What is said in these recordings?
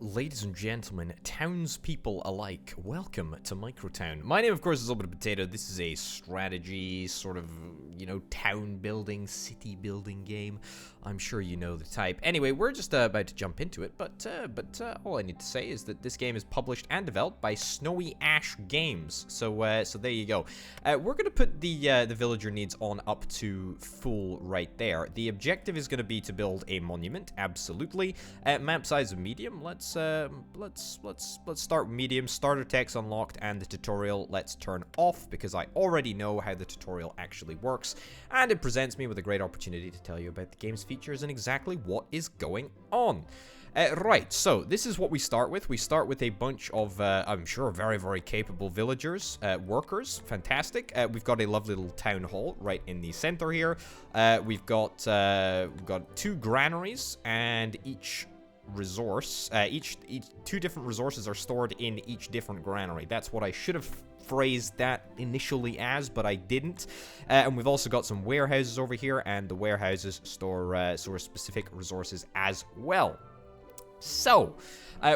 Ladies and gentlemen, townspeople alike, welcome to MicroTown. My name, of course, is Little Bit of Potato. This is a strategy, sort of, town building, city building game. I'm sure you know the type. Anyway, we're just about to jump into it, but all I need to say is that this game is published and developed by Snowy Ash Games. So there you go. We're going to put the villager needs on up to full right there. The objective is going to be to build a monument, absolutely. Map size of medium. Let's start medium. Starter text unlocked, and the tutorial let's turn off because I already know how the tutorial actually works, and it presents me with a great opportunity to tell you about the game's features and exactly what is going on. Right, so this is what we start with. We start with a bunch of, I'm sure, very, very capable villagers, workers. Fantastic. We've got a lovely little town hall right in the center here. We've got two granaries, and each resource, two different resources are stored in each different granary. That's what I should have phrased that initially as, but I didn't. And we've also got some warehouses over here, and the warehouses store specific resources as well. So,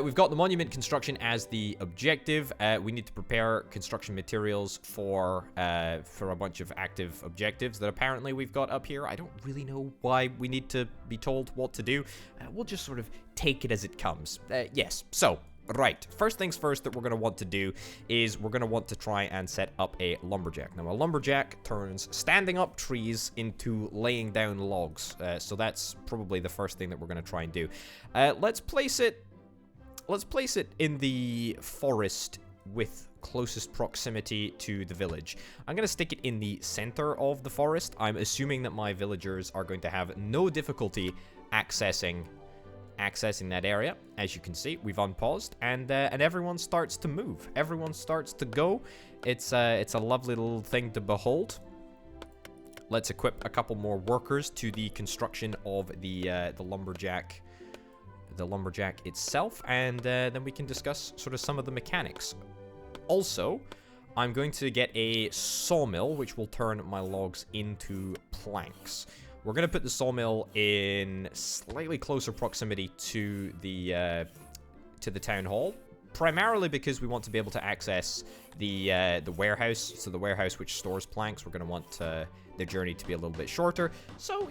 we've got the monument construction as the objective. We need to prepare construction materials for a bunch of active objectives that apparently we've got up here. I don't really know why we need to be told what to do. We'll just sort of take it as it comes. Yes, so, right. First things first that we're going to want to do is we're going to want to try and set up a lumberjack. Now, a lumberjack turns standing up trees into laying down logs. So that's probably the first thing that we're going to try and do. Let's place it in the forest with closest proximity to the village. I'm going to stick it in the center of the forest. I'm assuming that my villagers are going to have no difficulty accessing that area. As you can see, we've unpaused, and everyone starts to move. Everyone starts to go. It's a lovely little thing to behold. Let's equip a couple more workers to the construction of the lumberjack itself, and then we can discuss sort of some of the mechanics. Also, I'm going to get a sawmill, which will turn my logs into planks. We're going to put the sawmill in slightly closer proximity to the town hall, primarily because we want to be able to access the warehouse. So the warehouse which stores planks, we're going to want the journey to be a little bit shorter. So,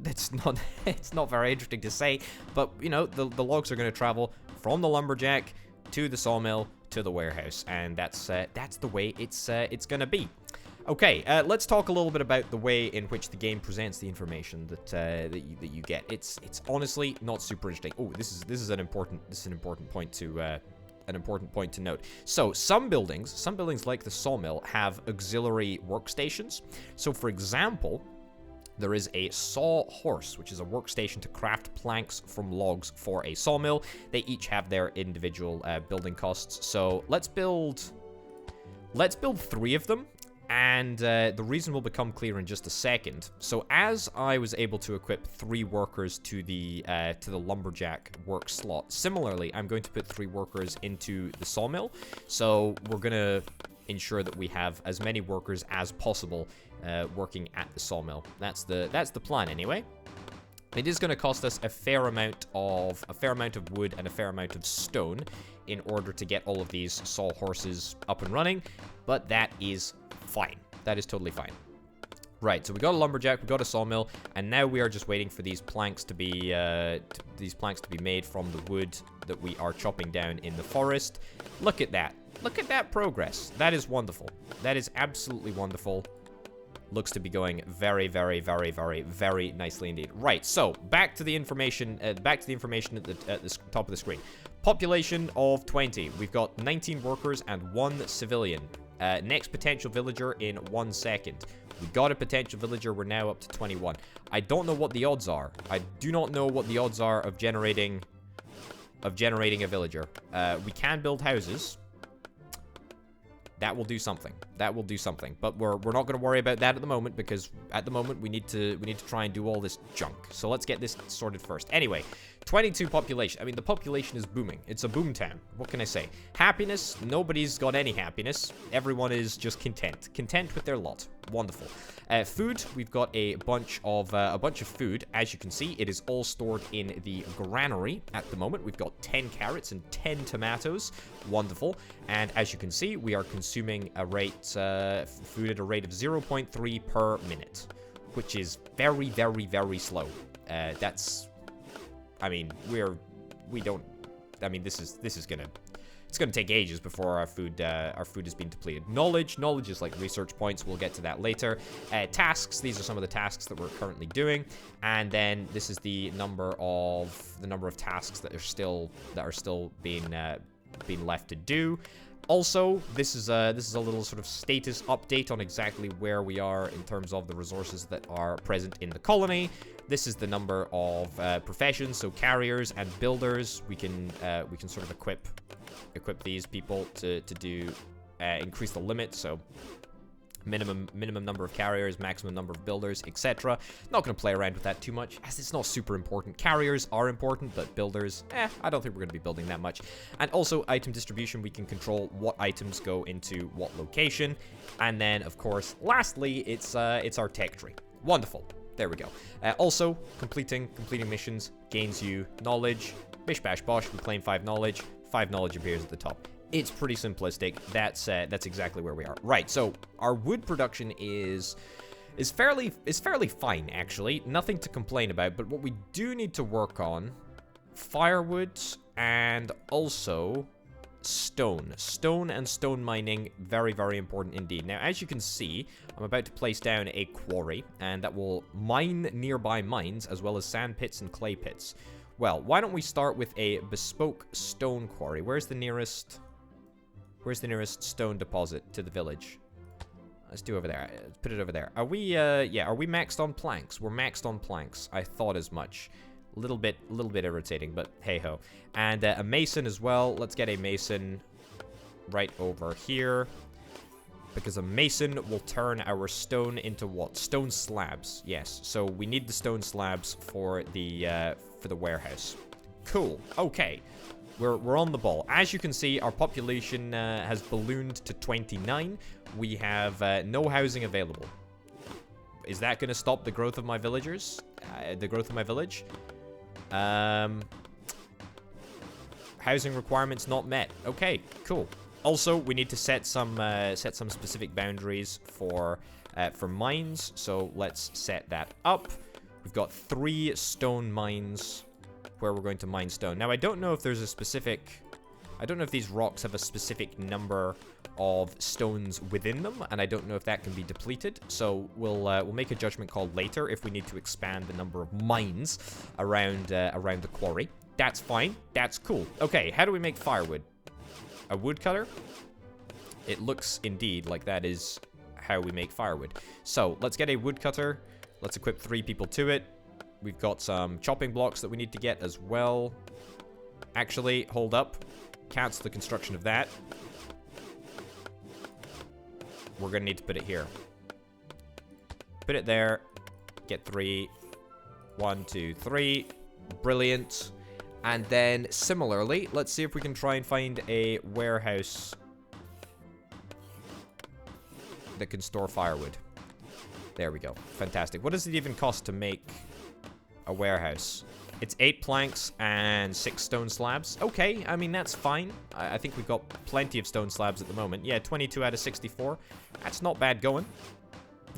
it's not very interesting to say, but, the logs are going to travel from the lumberjack to the sawmill to the warehouse, and that's the way it's going to be. Okay, let's talk a little bit about the way in which the game presents the information that you get. It's honestly not super interesting. Oh, this is an important point to note. So some buildings like the sawmill have auxiliary workstations. So for example, there is a sawhorse, which is a workstation to craft planks from logs for a sawmill. They each have their individual building costs. So let's build 3 of them. And the reason will become clear in just a second. So as I was able to equip 3 workers to the lumberjack work slot, similarly, I'm going to put 3 workers into the sawmill. So we're going to ensure that we have as many workers as possible working at the sawmill. That's the plan anyway. It is going to cost us a fair amount of wood and a fair amount of stone in order to get all of these sawhorses up and running, but that is fine. That is totally fine. Right, so we got a lumberjack, we got a sawmill, and now we are just waiting for these planks to be made from the wood that we are chopping down in the forest. Look at that. Look at that progress. That is wonderful. That is absolutely wonderful. Looks to be going very, very, very, very, very nicely indeed. Right, so back to the information. At the top of the screen. Population of 20. We've got 19 workers and 1 civilian. Next potential villager in 1 second. We got a potential villager. We're now up to 21. I don't know what the odds are. I do not know what the odds are of generating a villager. We can build houses. That will do something. That will do something. But we're not going to worry about that at the moment, because at the moment we need to try and do all this junk. So let's get this sorted first. Anyway, 22 population. I mean, the population is booming. It's a boom town. What can I say? Happiness. Nobody's got any happiness. Everyone is just content. Content with their lot. Wonderful. Food. We've got a bunch of food. As you can see, it is all stored in the granary at the moment. We've got 10 carrots and 10 tomatoes. Wonderful. And as you can see, we are consuming a rate food at a rate of 0.3 per minute, which is very, very, very slow. That's, I mean, it's gonna take ages before our food has been depleted. Knowledge is like research points. We'll get to that later. Tasks. These are some of the tasks that we're currently doing, and then this is the number of tasks that are still being left to do. Also, this is a little sort of status update on exactly where we are in terms of the resources that are present in the colony. This is the number of professions, so carriers and builders. We can sort of equip these people to do increase the limit. So minimum number of carriers, maximum number of builders, etc. Not going to play around with that too much, as it's not super important. Carriers are important, but builders, I don't think we're going to be building that much. And also item distribution, we can control what items go into what location. And then, of course, lastly, it's our tech tree. Wonderful. There we go. Also, completing missions gains you knowledge. Bish bash bosh, we claim 5 knowledge. 5 knowledge appears at the top. It's pretty simplistic. That's exactly where we are. Right, so our wood production is fairly fine, actually. Nothing to complain about, but what we do need to work on, firewood and also stone. Stone and stone mining, very, very important indeed. Now, as you can see, I'm about to place down a quarry, and that will mine nearby mines, as well as sand pits and clay pits. Well, why don't we start with a bespoke stone quarry? Where's the nearest stone deposit to the village? Let's do over there. Let's put it over there. Are we, yeah, are we maxed on planks? We're maxed on planks. I thought as much. A little bit irritating, but hey-ho. And a mason as well. Let's get a mason right over here, because a mason will turn our stone into what? Stone slabs. Yes, so we need the stone slabs for the warehouse. Cool. Okay. We're on the ball. As you can see, our population has ballooned to 29. We have no housing available. Is that going to stop the growth of my villagers? The growth of my village? Housing requirements not met. Okay, cool. Also, we need to set some specific boundaries for mines. So let's set that up. We've got 3 stone mines where we're going to mine stone. Now, I don't know if there's a specific... I don't know if these rocks have a specific number of stones within them, and I don't know if that can be depleted. So we'll make a judgment call later if we need to expand the number of mines around the quarry. That's fine. That's cool. Okay, how do we make firewood? A woodcutter? It looks indeed like that is how we make firewood. So let's get a woodcutter. Let's equip 3 people to it. We've got some chopping blocks that we need to get as well. Actually, hold up. Cancel the construction of that. We're going to need to put it here. Put it there. Get 3. 1, 2, 3. Brilliant. And then, similarly, let's see if we can try and find a warehouse that can store firewood. There we go. Fantastic. What does it even cost to make a warehouse? It's 8 planks and 6 stone slabs. Okay, I mean, that's fine. I think we've got plenty of stone slabs at the moment. Yeah, 22 out of 64. That's not bad going.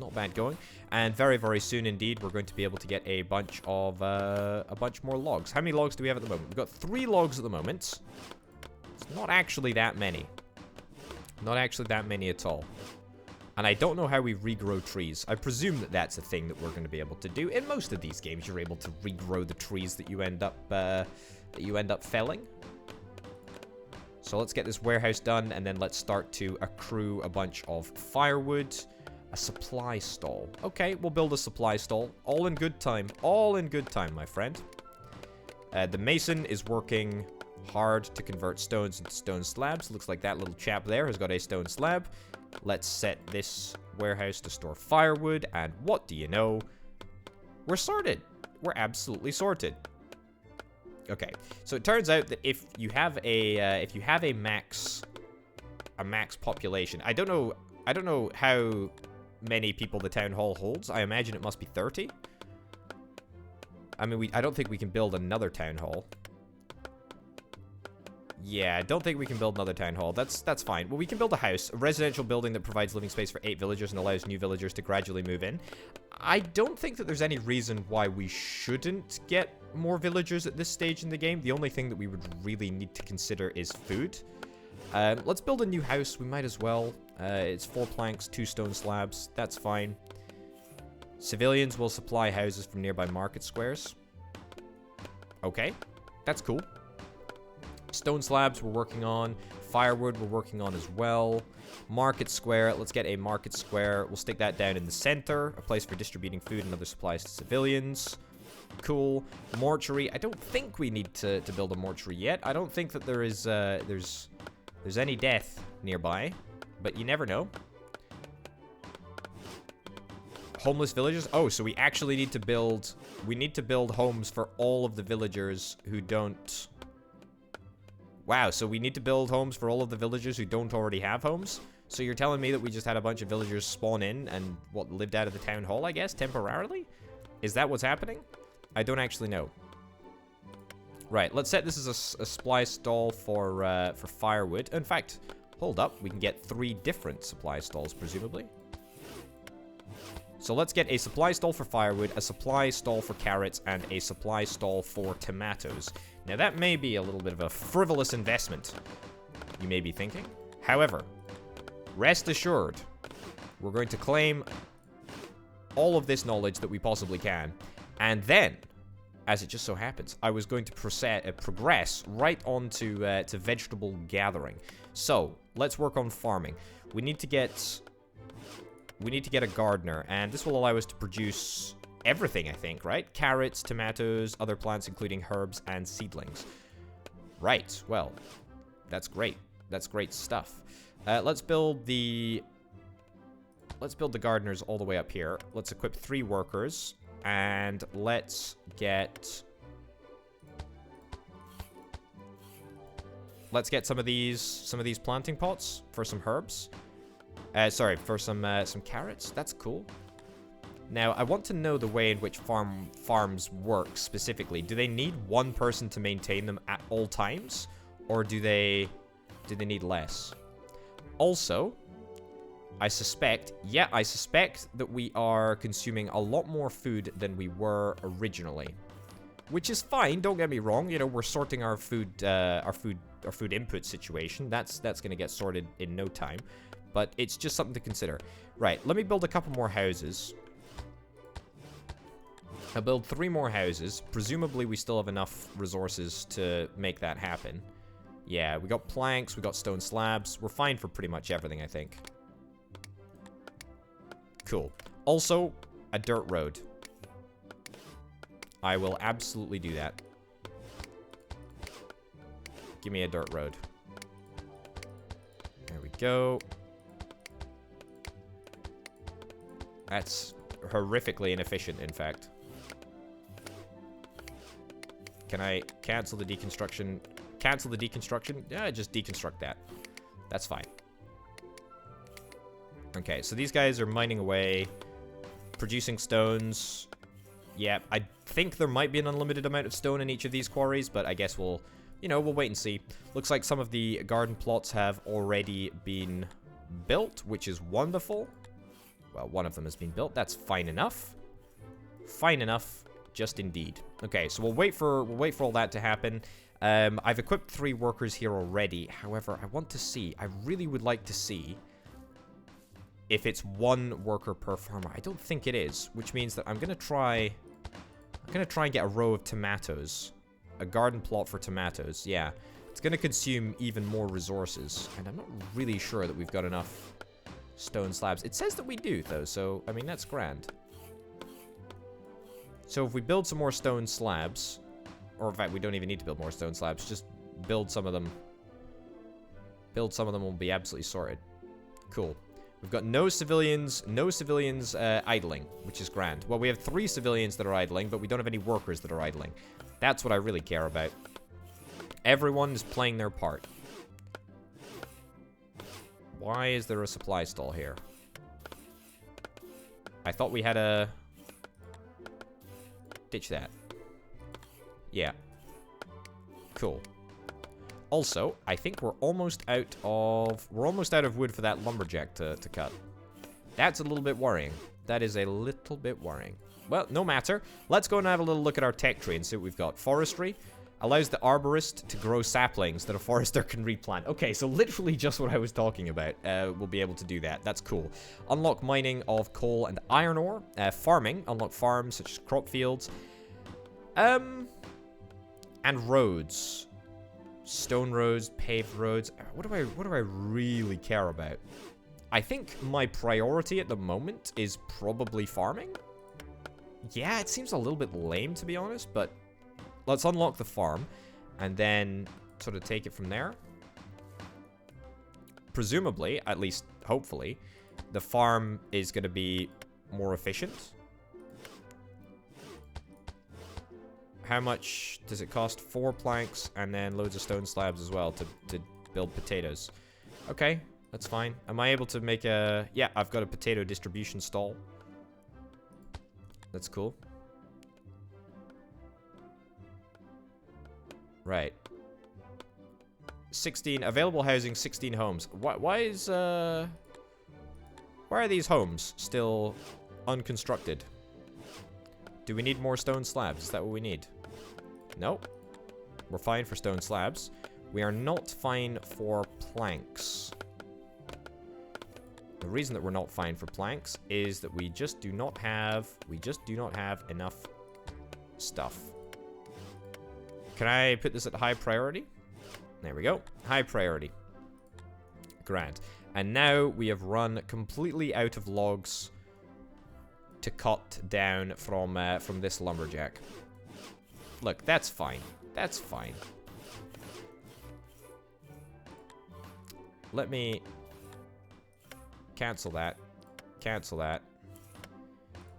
Not bad going. And very, very soon indeed, we're going to be able to get a bunch more logs. How many logs do we have at the moment? We've got 3 logs at the moment. It's not actually that many. Not actually that many at all. And I don't know how we regrow trees. I presume that that's a thing that we're going to be able to do. In most of these games, you're able to regrow the trees that you end up felling. So let's get this warehouse done, and then let's start to accrue a bunch of firewood. A supply stall. Okay, we'll build a supply stall. All in good time. All in good time, my friend. The mason is working hard to convert stones into stone slabs. Looks like that little chap there has got a stone slab. Let's set this warehouse to store firewood, and what do you know? We're sorted. We're absolutely sorted. Okay, so it turns out that if you have a max population, I don't know how many people the town hall holds. I imagine it must be 30. I mean, I don't think we can build another town hall. Yeah, I don't think we can build another town hall. That's fine. Well, we can build a house, a residential building that provides living space for 8 villagers and allows new villagers to gradually move in. I don't think that there's any reason why we shouldn't get more villagers at this stage in the game. The only thing that we would really need to consider is food. Let's build a new house. We might as well. It's 4 planks, 2 stone slabs. That's fine. Civilians will supply houses from nearby market squares. Okay, that's cool. Stone slabs we're working on. Firewood we're working on as well. Market square. Let's get a market square. We'll stick that down in the center. A place for distributing food and other supplies to civilians. Cool. Mortuary. I don't think we need to build a mortuary yet. I don't think that there is there's any death nearby, but you never know. Homeless villagers. Oh, so we actually need to build. We need to build homes for all of the villagers who don't. Wow, so we need to build homes for all of the villagers who don't already have homes? So you're telling me that we just had a bunch of villagers spawn in and, what, lived out of the town hall, I guess, temporarily? Is that what's happening? I don't actually know. Right, let's set this as a supply stall for firewood. In fact, hold up, we can get 3 different supply stalls, presumably. So let's get a supply stall for firewood, a supply stall for carrots, and a supply stall for tomatoes. Now, that may be a little bit of a frivolous investment, you may be thinking. However, rest assured, we're going to claim all of this knowledge that we possibly can. And then, as it just so happens, I was going to progress right on to vegetable gathering. So, let's work on farming. We need to get a gardener, and this will allow us to produce everything, I think, right? Carrots, tomatoes, other plants, including herbs and seedlings. Right, well, that's great. That's great stuff. Let's build the gardeners all the way up here. Let's equip 3 workers, and let's get some of these planting pots for some herbs. Sorry, for some carrots. That's cool. Now, I want to know the way in which farms work specifically. Do they need 1 person to maintain them at all times, or do they need less? Also, I suspect that we are consuming a lot more food than we were originally, which is fine. Don't get me wrong. You know, we're sorting our food input situation. That's going to get sorted in no time. But it's just something to consider. Right, let me build a couple more houses. I'll build 3 more houses. Presumably, we still have enough resources to make that happen. Yeah, we got planks, we got stone slabs. We're fine for pretty much everything, I think. Cool. Also, a dirt road. I will absolutely do that. Give me a dirt road. There we go. That's horrifically inefficient, in fact. Can I cancel the deconstruction? Cancel the deconstruction? Yeah, just deconstruct that. That's fine. Okay, so these guys are mining away, producing stones. Yeah, I think there might be an unlimited amount of stone in each of these quarries, but I guess we'll wait and see. Looks like some of the garden plots have already been built, which is wonderful. Well, one of them has been built. That's fine enough. Fine enough, just indeed. Okay, so we'll wait for all that to happen. I've equipped 3 workers here already. However, I really would like to see if it's 1 worker per farmer. I don't think it is, which means that I'm gonna try and get a row of tomatoes. A garden plot for tomatoes, yeah. It's gonna consume even more resources, and I'm not really sure that we've got enough stone slabs. It says that we do, though, so, I mean, that's grand. So if we build some more stone slabs, or in fact, we don't even need to build more stone slabs, just build some of them. Build some of them will be absolutely sorted. Cool. We've got no civilians idling, which is grand. Well, we have 3 civilians that are idling, but we don't have any workers that are idling. That's what I really care about. Everyone is playing their part. Why is there a supply stall here? I thought we had a... Ditch that. Yeah. Cool. Also, I think we're almost out of wood for that lumberjack to cut. That's a little bit worrying. That is a little bit worrying. Well, no matter. Let's go and have a little look at our tech tree and see what we've got. Forestry allows the arborist to grow saplings that a forester can replant. Okay, so literally just what I was talking about. We'll be able to do that. That's cool. Unlock mining of coal and iron ore. Farming. Unlock farms such as crop fields. And roads. Stone roads, paved roads. What do I really care about? I think my priority at the moment is probably farming. Yeah, it seems a little bit lame, to be honest, but let's unlock the farm and then sort of take it from there. Presumably, at least hopefully, the farm is going to be more efficient. How much does it cost? 4 planks and then loads of stone slabs as well to build potatoes. Okay, that's fine. Am I able to make a... Yeah, I've got a potato distribution stall. That's cool. Right. 16 available housing, 16 homes. Why are these homes still unconstructed? Do we need more stone slabs? Is that what we need? Nope. We're fine for stone slabs. We are not fine for planks. The reason that we're not fine for planks is that we just do not have enough stuff. Can I put this at high priority? There we go. High priority. Grand. And now we have run completely out of logs to cut down from this lumberjack. Look, that's fine. That's fine. Let me cancel that. Cancel that.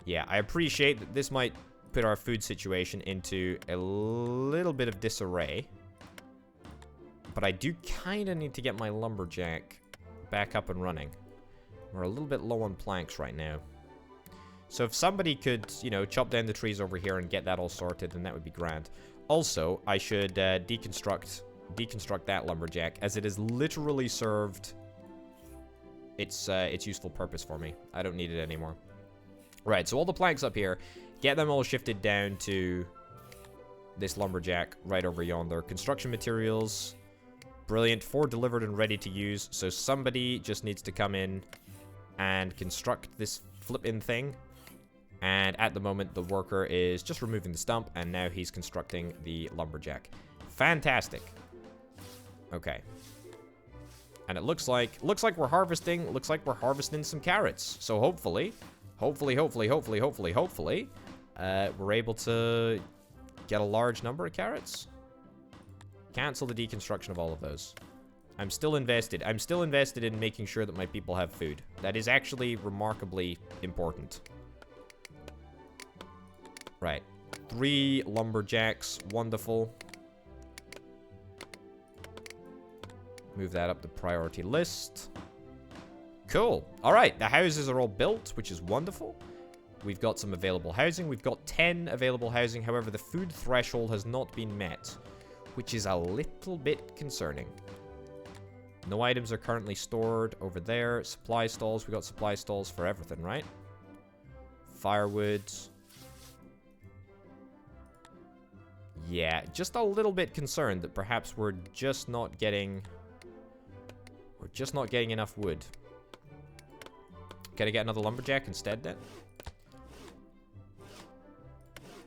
Yeah, I appreciate that this might put our food situation into a little bit of disarray. But I do kind of need to get my lumberjack back up and running. We're a little bit low on planks right now. So if somebody could, you know, chop down the trees over here and get that all sorted, then that would be grand. Also, I should deconstruct that lumberjack, as it has literally served its useful purpose for me. I don't need it anymore. Right, so all the planks up here, get them all shifted down to this lumberjack right over yonder. Construction materials, brilliant, 4 delivered and ready to use. So somebody just needs to come in and construct this flippin' thing. And at the moment, the worker is just removing the stump, and now he's constructing the lumberjack. Fantastic. Okay. And it looks like we're harvesting some carrots. So hopefully, we're able to get a large number of carrots. Cancel the deconstruction of all of those. I'm still invested. I'm still invested in making sure that my people have food. That is actually remarkably important. Right. 3 lumberjacks. Wonderful. Move that up the priority list. Cool. Alright, the houses are all built, which is wonderful. We've got some available housing. We've got 10 available housing. However, the food threshold has not been met, which is a little bit concerning. No items are currently stored over there. Supply stalls. We got supply stalls for everything, right? Firewood. Yeah, just a little bit concerned that perhaps we're just not getting enough wood. Can I get another lumberjack instead then?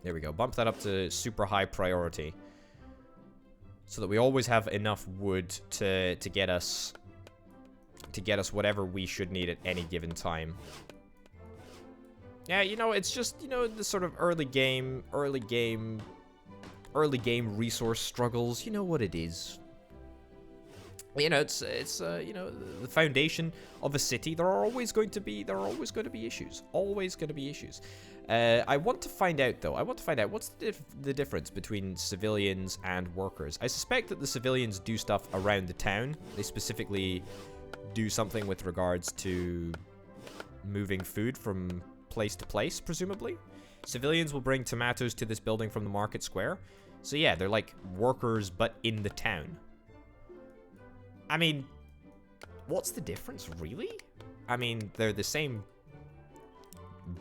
There we go. Bump that up to super high priority, so that we always have enough wood to get us whatever we should need at any given time. Yeah, you know, it's just, you know, the sort of early game resource struggles. You know what it is. You know, it's you know, the foundation of a city. There are always going to be issues. Always going to be issues. I want to find out though. I want to find out what's the difference between civilians and workers. I suspect that the civilians do stuff around the town. They specifically do something with regards to moving food from place to place, presumably. Civilians will bring tomatoes to this building from the market square. So yeah, they're like workers, but in the town. I mean, what's the difference, really? I mean, they're the same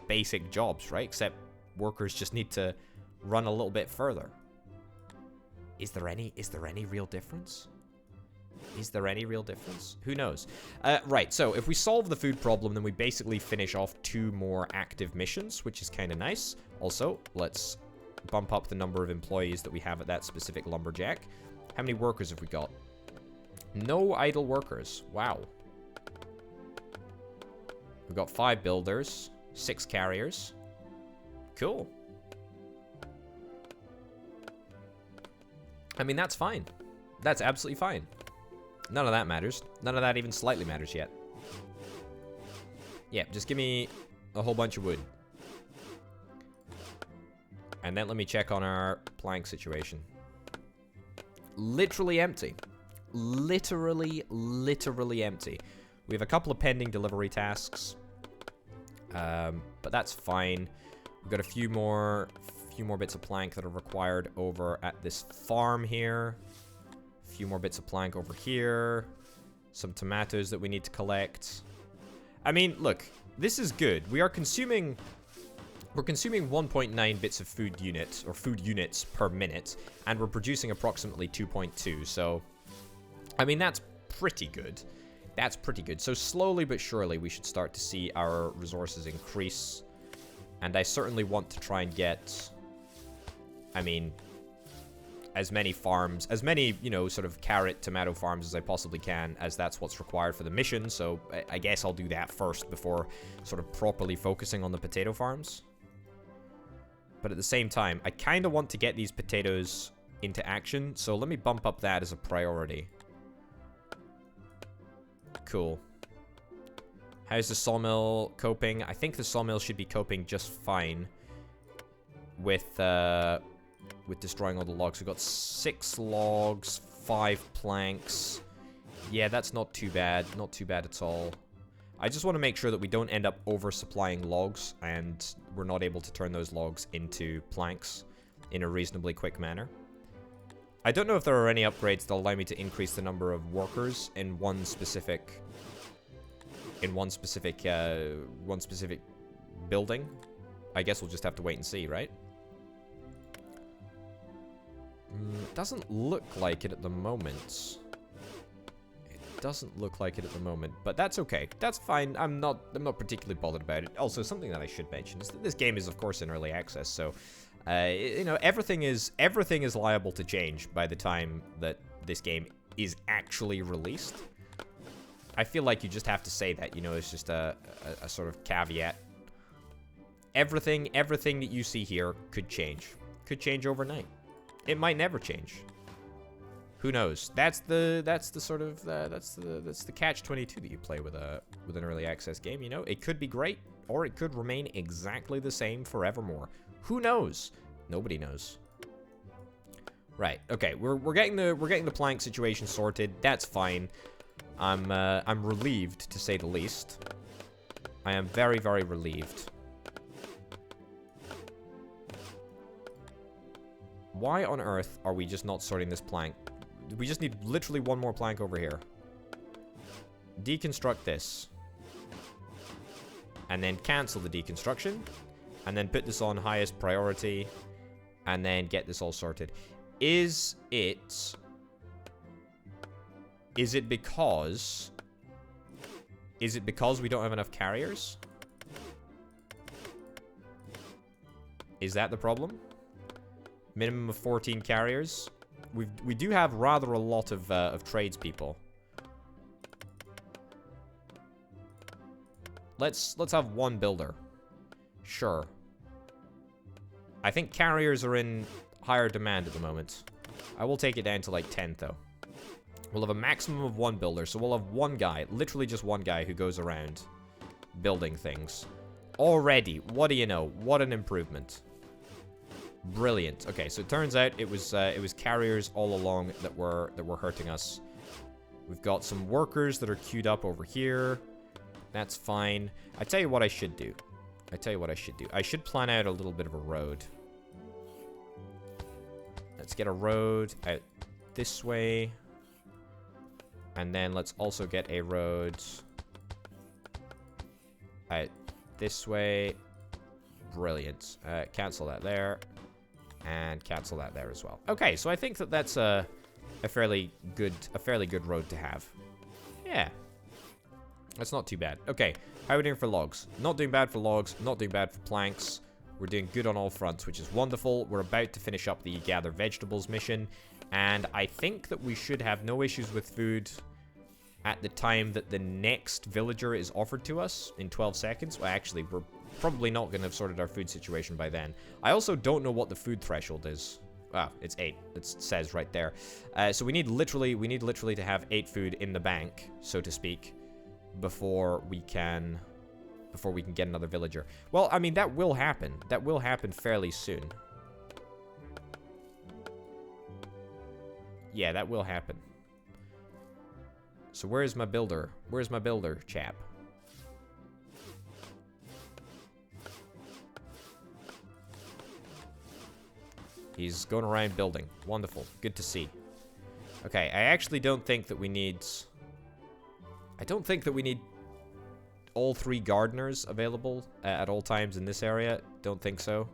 basic jobs, right? Except workers just need to run a little bit further. Is there any real difference? Is there any real difference? Who knows? Right, so if we solve the food problem, then we basically finish off 2 more active missions, which is kind of nice. Also, let's bump up the number of employees that we have at that specific lumberjack. How many workers have we got? No idle workers. Wow. We've got 5 builders, 6 carriers. Cool. I mean, that's fine. That's absolutely fine. None of that matters. None of that even slightly matters yet. Yeah, just give me a whole bunch of wood. And then let me check on our plank situation. Literally empty. Literally empty. We have a couple of pending delivery tasks. But that's fine. We've got a few more bits of plank that are required over at this farm here. A few more bits of plank over here. Some tomatoes that we need to collect. I mean, look, this is good. We're consuming 1.9 bits of food units, or food units per minute, and we're producing approximately 2.2, so I mean, that's pretty good. That's pretty good. So slowly but surely, we should start to see our resources increase. And I certainly want to try and get, I mean, as many farms, as many, you know, sort of carrot, tomato farms as I possibly can, as that's what's required for the mission. So I guess I'll do that first before sort of properly focusing on the potato farms. But at the same time, I kind of want to get these potatoes into action. So let me bump up that as a priority. Cool. How's the sawmill coping? I think the sawmill should be coping just fine with destroying all the logs. We've got 6 logs, 5 planks. Yeah, that's not too bad. Not too bad at all. I just want to make sure that we don't end up oversupplying logs and we're not able to turn those logs into planks in a reasonably quick manner. I don't know if there are any upgrades that allow me to increase the number of workers in one specific building. I guess we'll just have to wait and see, right? Doesn't look like it at the moment. It doesn't look like it at the moment, but that's okay. That's fine. I'm not particularly bothered about it. Also, something that I should mention is that this game is, of course, in early access, so you know, everything is liable to change by the time that this game is actually released. I feel like you just have to say that, you know, it's just a sort of caveat. Everything that you see here could change. Could change overnight. It might never change. Who knows? That's the sort of that's the catch-22 that you play with an early access game, you know? It could be great, or it could remain exactly the same forevermore. Who knows? Nobody knows. Right. Okay. We're getting the plank situation sorted. That's fine. I'm relieved, to say the least. I am very, very relieved. Why on earth are we just not sorting this plank? We just need literally one more plank over here. Deconstruct this. And then cancel the deconstruction. And then put this on highest priority. And then get this all sorted. Is it because we don't have enough carriers? Is that the problem? Minimum of 14 carriers. We do have rather a lot of tradespeople. Let's have one builder. Sure. I think carriers are in higher demand at the moment. I will take it down to like 10 though. We'll have a maximum of 1 builder, so we'll have 1 guy, literally just 1 guy who goes around building things. Already, what do you know? What an improvement. Brilliant. Okay, so it turns out it was carriers all along that were hurting us. We've got some workers that are queued up over here. That's fine. I tell you what I should do. I should plan out a little bit of a road. Let's get a road out this way. And then let's also get a road out this way. Brilliant. Cancel that there. And cancel that there as well. Okay, so I think that that's a fairly good road to have. Yeah. That's not too bad. Okay, how are we doing for logs? Not doing bad for logs, not doing bad for planks. We're doing good on all fronts, which is wonderful. We're about to finish up the gather vegetables mission. And I think that we should have no issues with food at the time that the next villager is offered to us in 12 seconds. Well, actually, we're probably not going to have sorted our food situation by then. I also don't know what the food threshold is. Ah, it's 8. It says right there. So we need literally to have 8 food in the bank, so to speak, before we can get another villager. Well, I mean, that will happen. That will happen fairly soon. Yeah, that will happen. So where's my builder? Where's my builder, chap? He's going around building. Wonderful. Good to see. Okay, I actually don't think that we need... I don't think that we need all 3 gardeners available at all times in this area. Don't think so.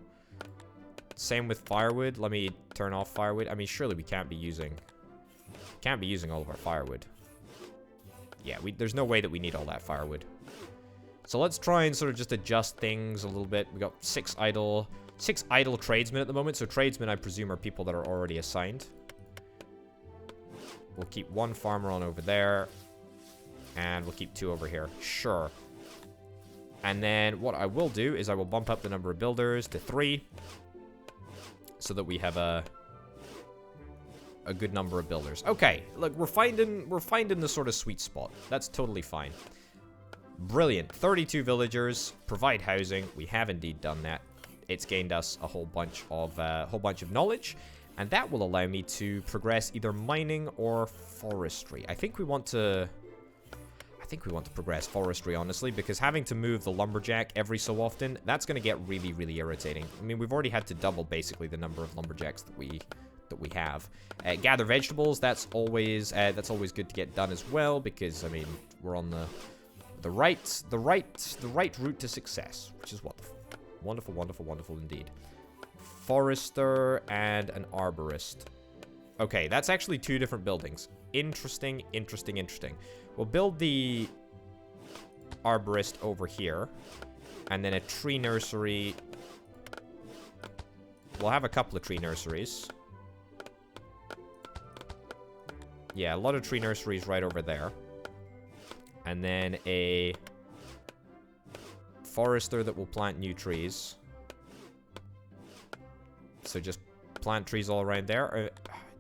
Same with firewood. Let me turn off firewood. I mean, surely we can't be using all of our firewood. Yeah, there's no way that we need all that firewood. So let's try and sort of just adjust things a little bit. We got 6 idle tradesmen at the moment. So tradesmen, I presume, are people that are already assigned. We'll keep 1 farmer on over there. And we'll keep 2 over here. Sure. And then what I will do is I will bump up the number of builders to 3. So that we have a good number of builders. Okay, look, we're finding the sort of sweet spot. That's totally fine. Brilliant. 32 villagers, provide housing. We have indeed done that. It's gained us a whole bunch of knowledge, and that will allow me to progress either mining or forestry. I think we want to progress forestry, honestly, because having to move the lumberjack every so often, that's going to get really, really irritating. I mean, we've already had to double basically the number of lumberjacks that we have. Gather vegetables, that's always good to get done as well, because I mean, we're on the right route to success, which is wonderful. Wonderful, wonderful, wonderful indeed. Forester and an arborist. Okay, that's actually 2 different buildings. Interesting, interesting, interesting. We'll build the arborist over here, and then a tree nursery. We'll have a couple of tree nurseries. Yeah, a lot of tree nurseries right over there. And then a forester that will plant new trees. So just plant trees all around there. Or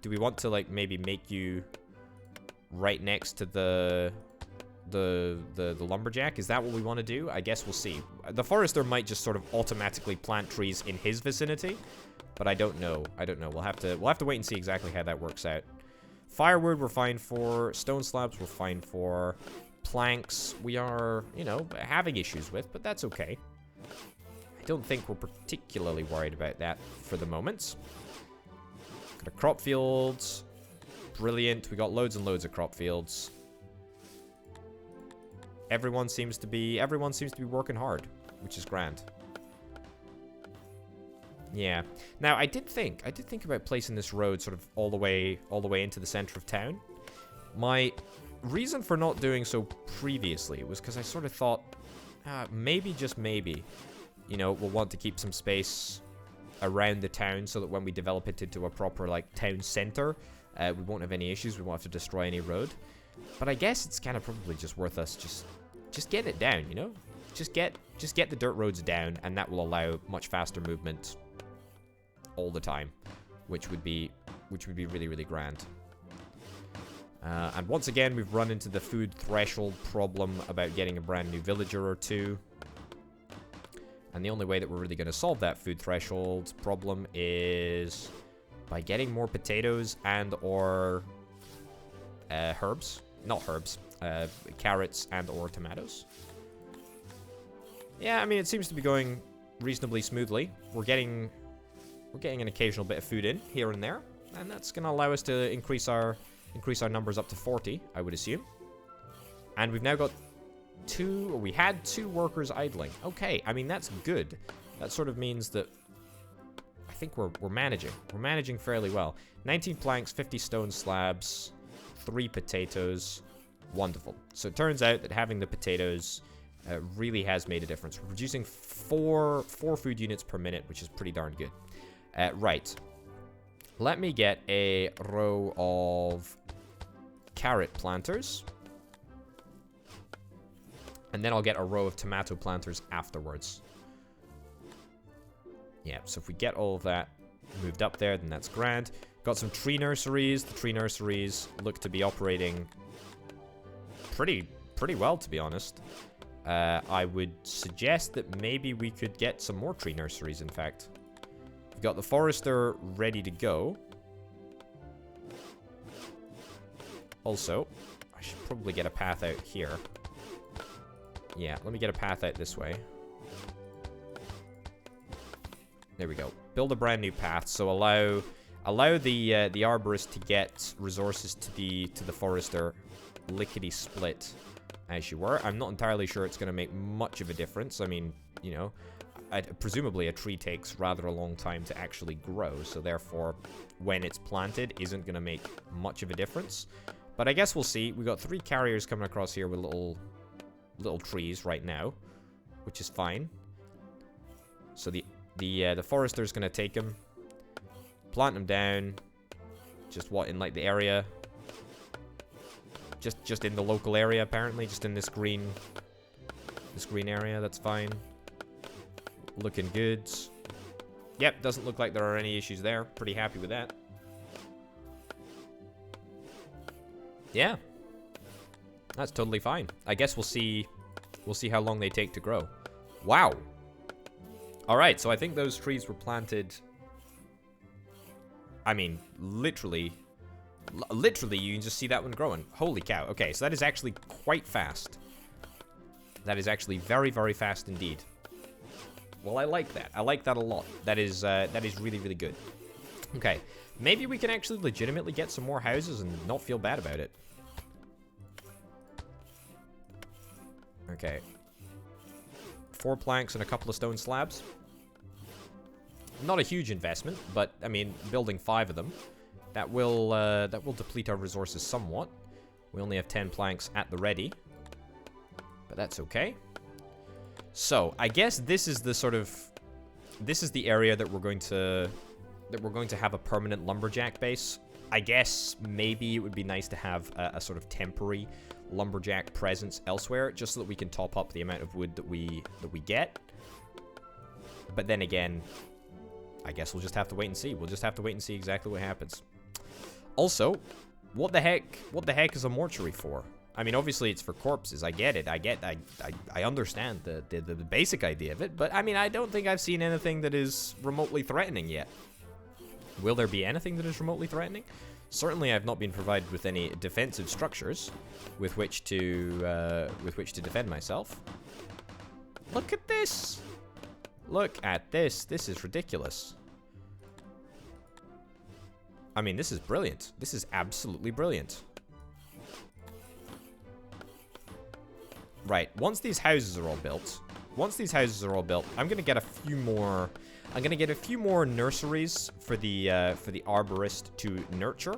do we want to, like, maybe make you right next to the lumberjack? Is that what we want to do? I guess we'll see. The forester might just sort of automatically plant trees in his vicinity, but I don't know. We'll have to wait and see exactly how that works out. Firewood we're fine for. Stone slabs we're fine for. Planks we are, you know, having issues with, but that's okay. I don't think we're particularly worried about that for the moment. Got a crop fields. Brilliant. We got loads and loads of crop fields. Everyone seems to be working hard, which is grand. Yeah. Now, I did think about placing this road sort of all the way into the center of town. My reason for not doing so previously was because I sort of thought, maybe, just maybe, you know, we'll want to keep some space around the town so that when we develop it into a proper, like, town center, we won't have any issues. We won't have to destroy any road. But I guess it's kind of probably just worth us just getting it down, you know? Just get the dirt roads down, and that will allow much faster movement all the time, which would be really, really grand. And once again, we've run into the food threshold problem about getting a brand new villager or two. And the only way that we're really going to solve that food threshold problem is by getting more potatoes and or herbs. Not herbs. Carrots and or tomatoes. Yeah, I mean, it seems to be going reasonably smoothly. We're getting an occasional bit of food in here and there. And that's going to allow us to increase our numbers up to 40, I would assume. And we've now got we had 2 workers idling. Okay, I mean, that's good. That sort of means that I think we're managing. We're managing fairly well. 19 planks, 50 stone slabs, 3 potatoes. Wonderful. So it turns out that having the potatoes really has made a difference. We're producing 4 food units per minute, which is pretty darn good. Right. Let me get a row of carrot planters. And then I'll get a row of tomato planters afterwards. Yeah, so if we get all of that moved up there, then that's grand. Got some tree nurseries. The tree nurseries look to be operating pretty well, to be honest. I would suggest that maybe we could get some more tree nurseries, in fact. We've got the forester ready to go. Also, I should probably get a path out here. Yeah, let me get a path out this way. There we go. Build a brand new path. So allow the arborist to get resources to the forester lickety split, as you were. I'm not entirely sure it's going to make much of a difference. I mean, you know, presumably a tree takes rather a long time to actually grow, so therefore, when it's planted, isn't going to make much of a difference. But I guess we'll see. We've got 3 carriers coming across here with little trees right now, which is fine. So the forester's gonna take them, plant them down, just in like the area, just in the local area apparently, just in this green area. That's fine. Looking good. Yep, doesn't look like there are any issues there. Pretty happy with that. Yeah. That's totally fine. I guess we'll see how long they take to grow. Wow. Alright, so I think those trees were planted... I mean, literally, you can just see that one growing. Holy cow. Okay, so that is actually quite fast. That is actually very, very fast indeed. Well, I like that. I like that a lot. That is really, really good. Okay, maybe we can actually legitimately get some more houses and not feel bad about it. Okay. 4 planks and a couple of stone slabs. Not a huge investment, but I mean, building 5 of them, that will deplete our resources somewhat. We only have 10 planks at the ready, but that's okay. So I guess this is the area that we're going to have a permanent lumberjack base. I guess maybe it would be nice to have a sort of temporary lumberjack presence elsewhere, just so that we can top up the amount of wood that we get. But then again, I guess we'll just have to wait and see. We'll just have to wait and see exactly what happens. Also, what the heck is a mortuary for? I mean, obviously it's for corpses. I get it. I understand the basic idea of it, but I mean, I don't think I've seen anything that is remotely threatening yet. Will there be anything that is remotely threatening? Certainly, I've not been provided with any defensive structures with which to defend myself. Look at this! Look at this. This is ridiculous. I mean, this is brilliant. This is absolutely brilliant. Right. Once these houses are all built, I'm gonna get a few more. I'm gonna get a few more nurseries for the arborist to nurture,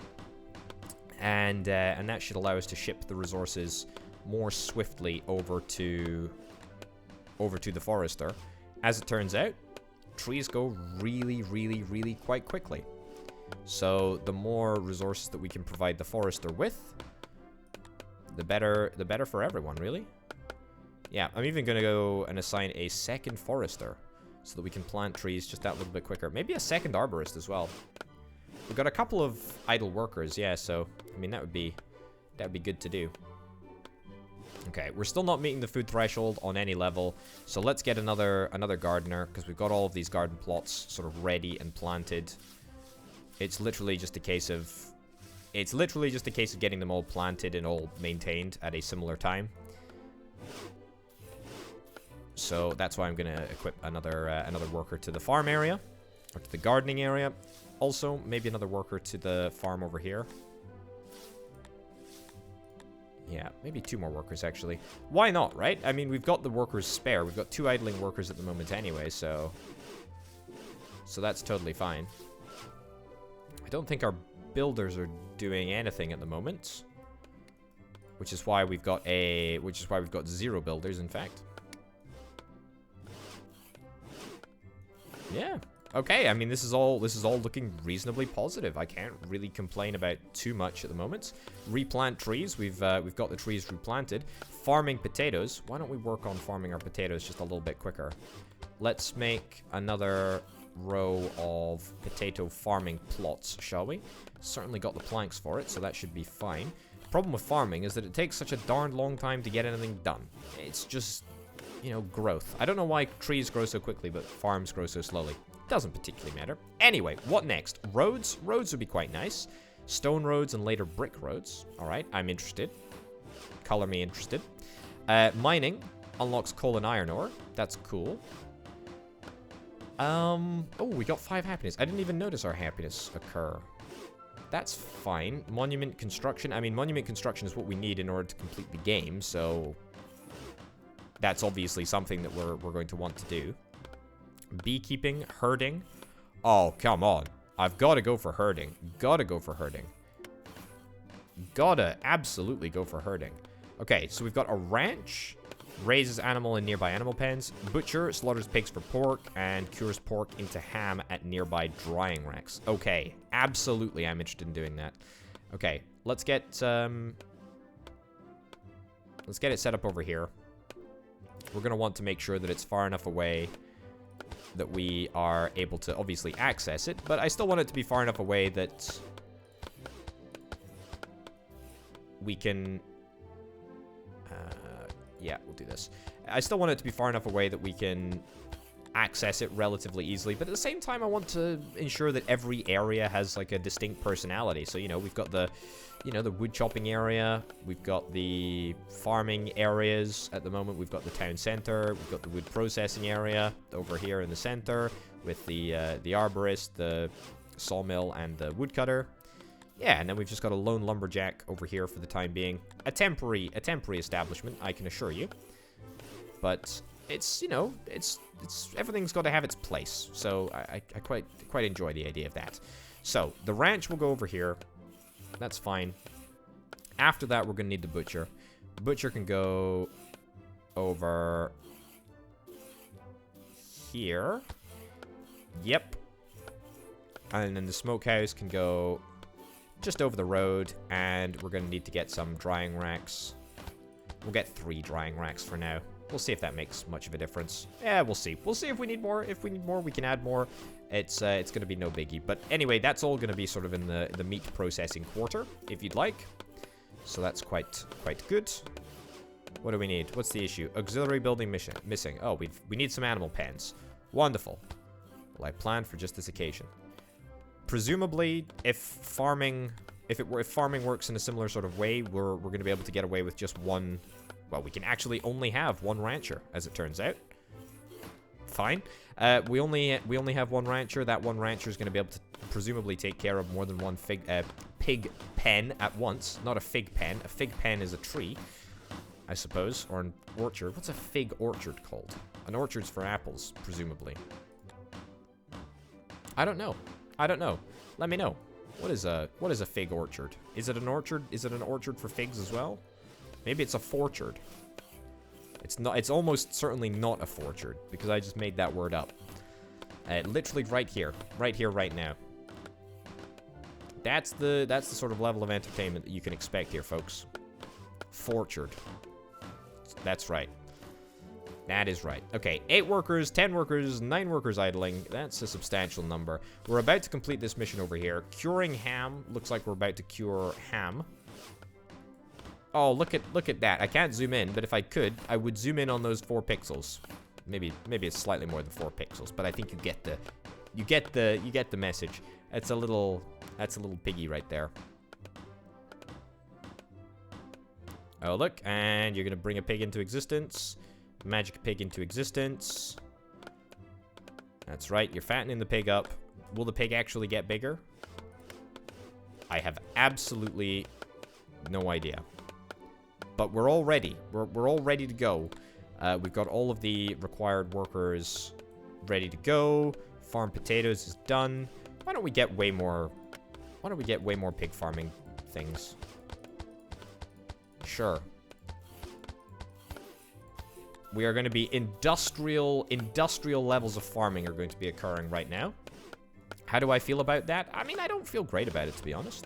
and that should allow us to ship the resources more swiftly over to the forester. As it turns out, trees go really, really, really quite quickly. So the more resources that we can provide the forester with, the better for everyone, really. Yeah, I'm even gonna go and assign a second forester so that we can plant trees just that little bit quicker. Maybe a second arborist as well. We've got a couple of idle workers, yeah, so I mean that would be That'd be good to do. Okay, we're still not meeting the food threshold on any level, so let's get another gardener, because we've got all of these garden plots sort of ready and planted. It's literally just a case of getting them all planted and all maintained at a similar time. So that's why I'm gonna equip another worker to the farm area, or to the gardening area. Also, maybe another worker to the farm over here. Yeah, maybe 2 more workers, actually. Why not, right? I mean, we've got the workers spare. We've got 2 idling workers at the moment anyway, so that's totally fine. I don't think our builders are doing anything at the moment, which is why we've got 0 builders, in fact. Yeah. Okay, I mean, this is all looking reasonably positive. I can't really complain about too much at the moment. Replant trees. We've got the trees replanted. Farming potatoes. Why don't we work on farming our potatoes just a little bit quicker? Let's make another row of potato farming plots, shall we? Certainly got the planks for it, so that should be fine. The problem with farming is that it takes such a darn long time to get anything done. It's just, you know, growth. I don't know why trees grow so quickly, but farms grow so slowly. Doesn't particularly matter. Anyway, what next? Roads? Roads would be quite nice. Stone roads and later brick roads. Alright, I'm interested. Color me interested. Mining unlocks coal and iron ore. That's cool. Oh, we got 5 happiness. I didn't even notice our happiness occur. That's fine. Monument construction. I mean, monument construction is what we need in order to complete the game, so that's obviously something that we're going to want to do. Beekeeping, herding. Oh, come on. I've got to go for herding. Gotta go for herding. Gotta absolutely go for herding. Okay, so we've got a ranch. Raises animal in nearby animal pens. Butcher slaughters pigs for pork and cures pork into ham at nearby drying racks. Okay, absolutely I'm interested in doing that. Okay, let's get it set up over here. We're gonna want to make sure that it's far enough away that we are able to obviously access it, but I still want it to be far enough away that we can... yeah, we'll do this. I still want it to be far enough away that we can access it relatively easily, but at the same time I want to ensure that every area has like a distinct personality. So, you know, we've got the, you know, the wood chopping area, we've got the farming areas at the moment, we've got the town center, we've got the wood processing area over here in the center with the arborist, the sawmill, and the woodcutter. Yeah, and then we've just got a lone lumberjack over here for the time being. A temporary establishment, I can assure you. But it's, you know, it's everything's got to have its place. So I quite enjoy the idea of that. So the ranch will go over here. That's fine. After that, we're gonna need the butcher. The butcher can go over here. Yep. And then the smokehouse can go just over the road, and we're going to need to get some drying racks. We'll get 3 drying racks for now. We'll see if that makes much of a difference. Yeah, we'll see. We'll see if we need more. If we need more, we can add more. It's going to be no biggie. But anyway, that's all going to be sort of in the meat processing quarter, if you'd like. So that's quite good. What do we need? What's the issue? Auxiliary building missing. Oh, we need some animal pens. Wonderful. Well, I planned for just this occasion. Presumably, if farming works in a similar sort of way, we're going to be able to get away with just one. Well, we can actually only have one rancher, as it turns out. Fine. We only have one rancher. That one rancher is going to be able to presumably take care of more than one pig pen at once. Not a fig pen. A fig pen is a tree, I suppose, or an orchard. What's a fig orchard called? An orchard's for apples, presumably. I don't know. Let me know. What is a fig orchard? Is it an orchard? Is it an orchard for figs as well? Maybe it's a forchard. It's not. It's almost certainly not a forchard because I just made that word up. Literally right here, right now. That's the sort of level of entertainment that you can expect here, folks. Forchard. That's right. That is right. Okay, 8 workers, 10 workers, 9 workers idling. That's a substantial number. We're about to complete this mission over here. Curing ham. Looks like we're about to cure ham. Oh, look at that. I can't zoom in, but if I could, I would zoom in on those 4 pixels. Maybe it's slightly more than 4 pixels, but I think you get the message. That's a little piggy right there. Oh, look, and you're gonna bring a pig into existence. Magic pig into existence. That's right, you're fattening the pig up. Will the pig actually get bigger? I have absolutely no idea. But we're all ready. We're all ready to go. We've got all of the required workers ready to go. Farm potatoes is done. Why don't we get way more pig farming things? Sure. We are going to be industrial levels of farming are going to be occurring right now. How do I feel about that? I mean, I don't feel great about it, to be honest.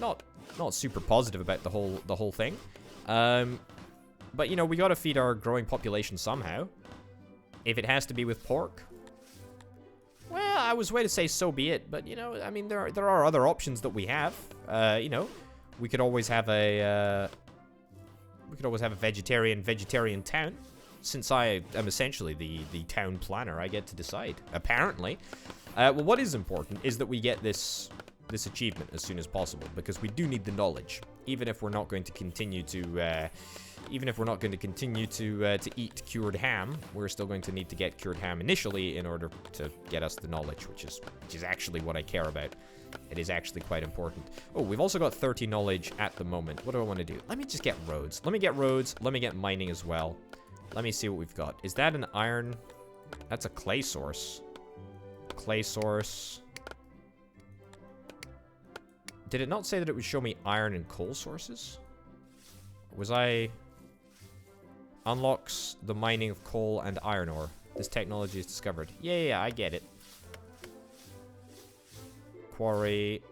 Not super positive about the whole thing. But you know, we got to feed our growing population somehow. If it has to be with pork, well, I was way to say so be it. But you know, I mean, there are other options that we have. You know, we could always have a vegetarian town. Since I am essentially the town planner, I get to decide. Apparently, well, what is important is that we get this achievement as soon as possible, because we do need the knowledge, even if we're not going to continue to eat cured ham. We're still going to need to get cured ham initially in order to get us the knowledge, which is actually what I care about. It is actually quite important. Oh, we've also got 30 knowledge at the moment. What do I want to do? Let me just get roads. Let me get roads. Let me get mining as well. Let me see what we've got. Is that an iron? That's a clay source. Clay source. Did it not say that it would show me iron and coal sources? Was I... Unlocks the mining of coal and iron ore. This technology is discovered. Yeah, I get it. Quarry.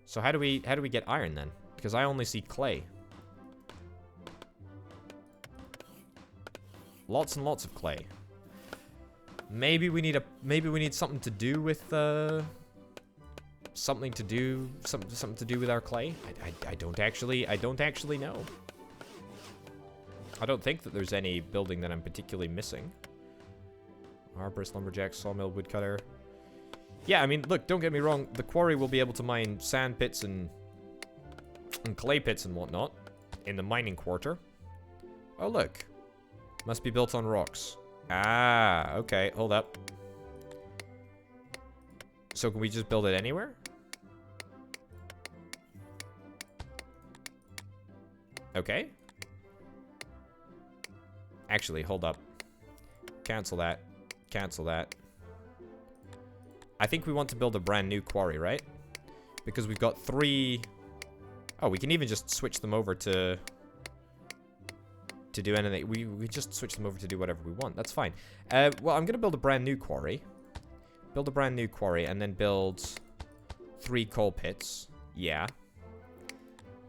So how do we get iron then? Because I only see clay. Lots and lots of clay. Maybe we need something to do with something to do with our clay. I don't actually know. I don't think that there's any building that I'm particularly missing. Arborist, lumberjack, sawmill, woodcutter. Yeah, I mean, look, don't get me wrong. The quarry will be able to mine sand pits and clay pits and whatnot in the mining quarter. Oh, look. Must be built on rocks. Ah, okay. Hold up. So can we just build it anywhere? Okay. Actually, hold up. Cancel that. Cancel that. I think we want to build a brand new quarry, right? Because we've got 3... Oh, we can even just switch them over to do anything. We just switch them over to do whatever we want. That's fine. Well, I'm going to build a brand new quarry. Build a brand new quarry and then build 3 coal pits. Yeah.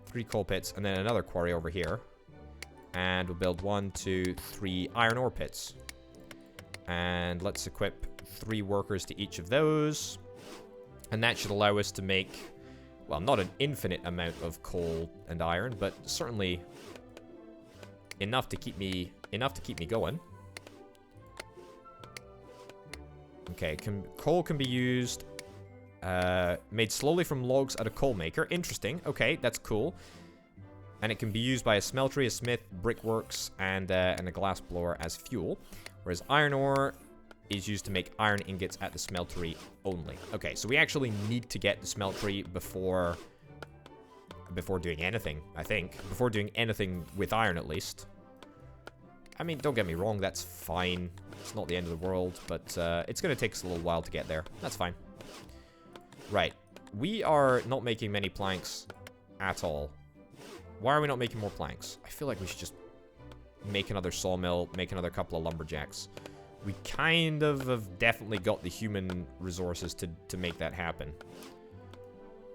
3 coal pits and then another quarry over here. And we'll build 1, 2, 3 iron ore pits. And let's equip 3 workers to each of those. And that should allow us to make, well, not an infinite amount of coal and iron, but certainly enough to keep me going. Okay, coal can be used, made slowly from logs at a coal maker. Interesting. Okay, that's cool. And it can be used by a smeltery, a smith, brickworks, and a glass blower as fuel. Whereas iron ore is used to make iron ingots at the smeltery only. Okay, so we actually need to get the smeltery before doing anything, I think. Before doing anything with iron, at least. I mean, don't get me wrong, that's fine. It's not the end of the world, but it's going to take us a little while to get there. That's fine. Right. We are not making many planks at all. Why are we not making more planks? I feel like we should just make another sawmill, make another couple of lumberjacks. We kind of have definitely got the human resources to make that happen.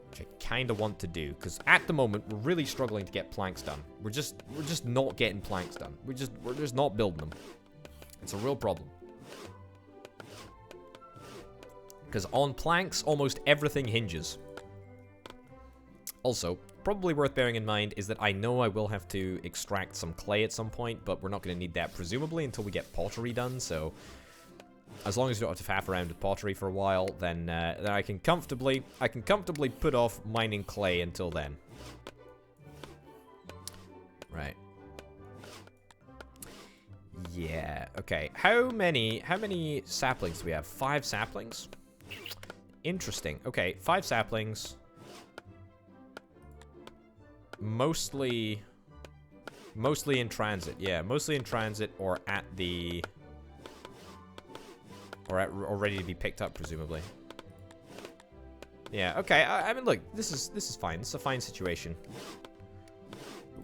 Which I kind of want to do, because at the moment we're really struggling to get planks done. We're just not getting planks done. We're just not building them. It's a real problem. Because on planks, almost everything hinges. Also, probably worth bearing in mind is that I know I will have to extract some clay at some point, but we're not going to need that presumably until we get pottery done, so as long as we don't have to faff around with pottery for a while, then I can comfortably put off mining clay until then. Right. Yeah, okay. How many saplings do we have? 5 saplings? Interesting. Okay, 5 saplings. Mostly in transit. Yeah, mostly in transit or at the... or ready to be picked up, presumably. Yeah, okay. I mean, look, this is fine. This is a fine situation.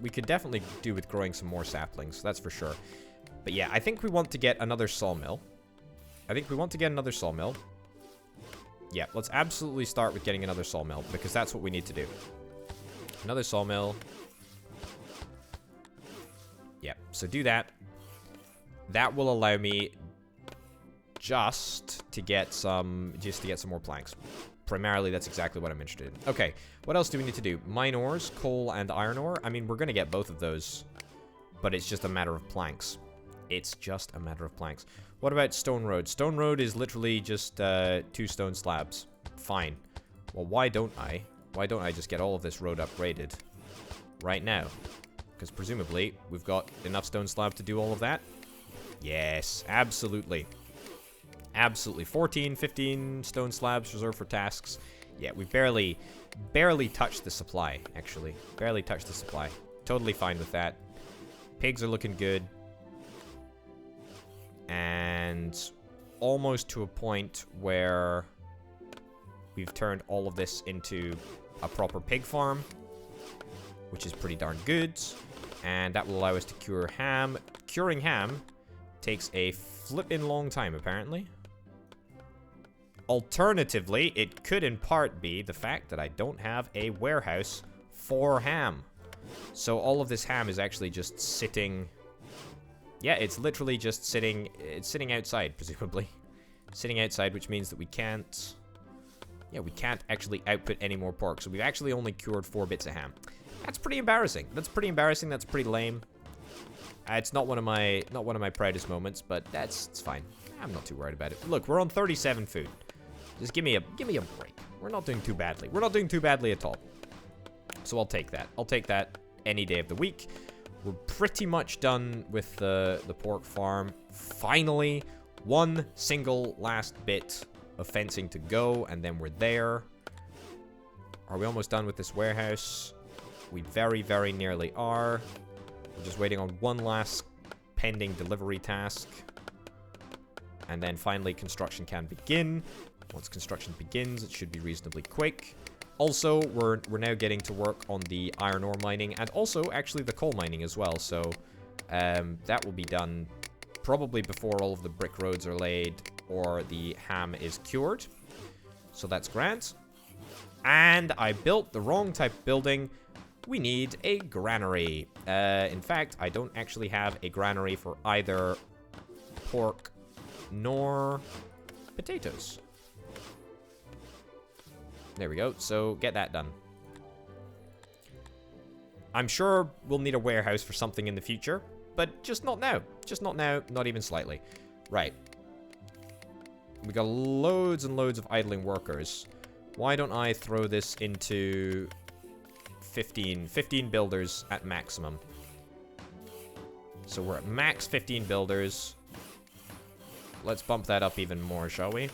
We could definitely do with growing some more saplings, that's for sure. But yeah, I think we want to get another sawmill. Yeah, let's absolutely start with getting another sawmill, because that's what we need to do. Another sawmill. Yeah, so do that. That will allow me just to get some more planks. Primarily, that's exactly what I'm interested in. Okay, what else do we need to do? Mine ores, coal, and iron ore. I mean, we're going to get both of those, but it's just a matter of planks. It's just a matter of planks. What about stone road? Stone road is literally just 2 stone slabs. Fine. Well, why don't I? Why don't I just get all of this road upgraded right now? Because presumably, we've got enough stone slab to do all of that. Yes, absolutely. Absolutely. 14, 15 stone slabs reserved for tasks. Yeah, we barely touched the supply, actually. Barely touched the supply. Totally fine with that. Pigs are looking good. And almost to a point where we've turned all of this into a proper pig farm, which is pretty darn good. And that will allow us to cure ham. Curing ham takes a flippin' long time, apparently. Alternatively, it could in part be the fact that I don't have a warehouse for ham. So all of this ham is actually just sitting... Yeah, it's literally just sitting... It's sitting outside, presumably. Sitting outside, which means that we can't... Yeah, we can't actually output any more pork. So we've actually only cured 4 bits of ham. That's pretty embarrassing. That's pretty lame. It's not one of my proudest moments, but it's fine. I'm not too worried about it. Look, we're on 37 food. Just give me a break. We're not doing too badly. We're not doing too badly at all. So I'll take that. I'll take that any day of the week. We're pretty much done with the pork farm. Finally, one single last bit of fencing to go, and then we're there. Are we almost done with this warehouse? We very, very nearly are. We're just waiting on one last pending delivery task. And then finally, construction can begin. Once construction begins, it should be reasonably quick. Also, we're now getting to work on the iron ore mining, and also, actually, the coal mining as well. So, that will be done probably before all of the brick roads are laid or the ham is cured. So that's grand. And I built the wrong type of building. We need a granary. In fact, I don't actually have a granary for either pork nor potatoes. There we go. So get that done. I'm sure we'll need a warehouse for something in the future, but just not now. Just not now, not even slightly. Right. We got loads and loads of idling workers. Why don't I throw this into 15 builders at maximum? So we're at max 15 builders. Let's bump that up even more, shall we?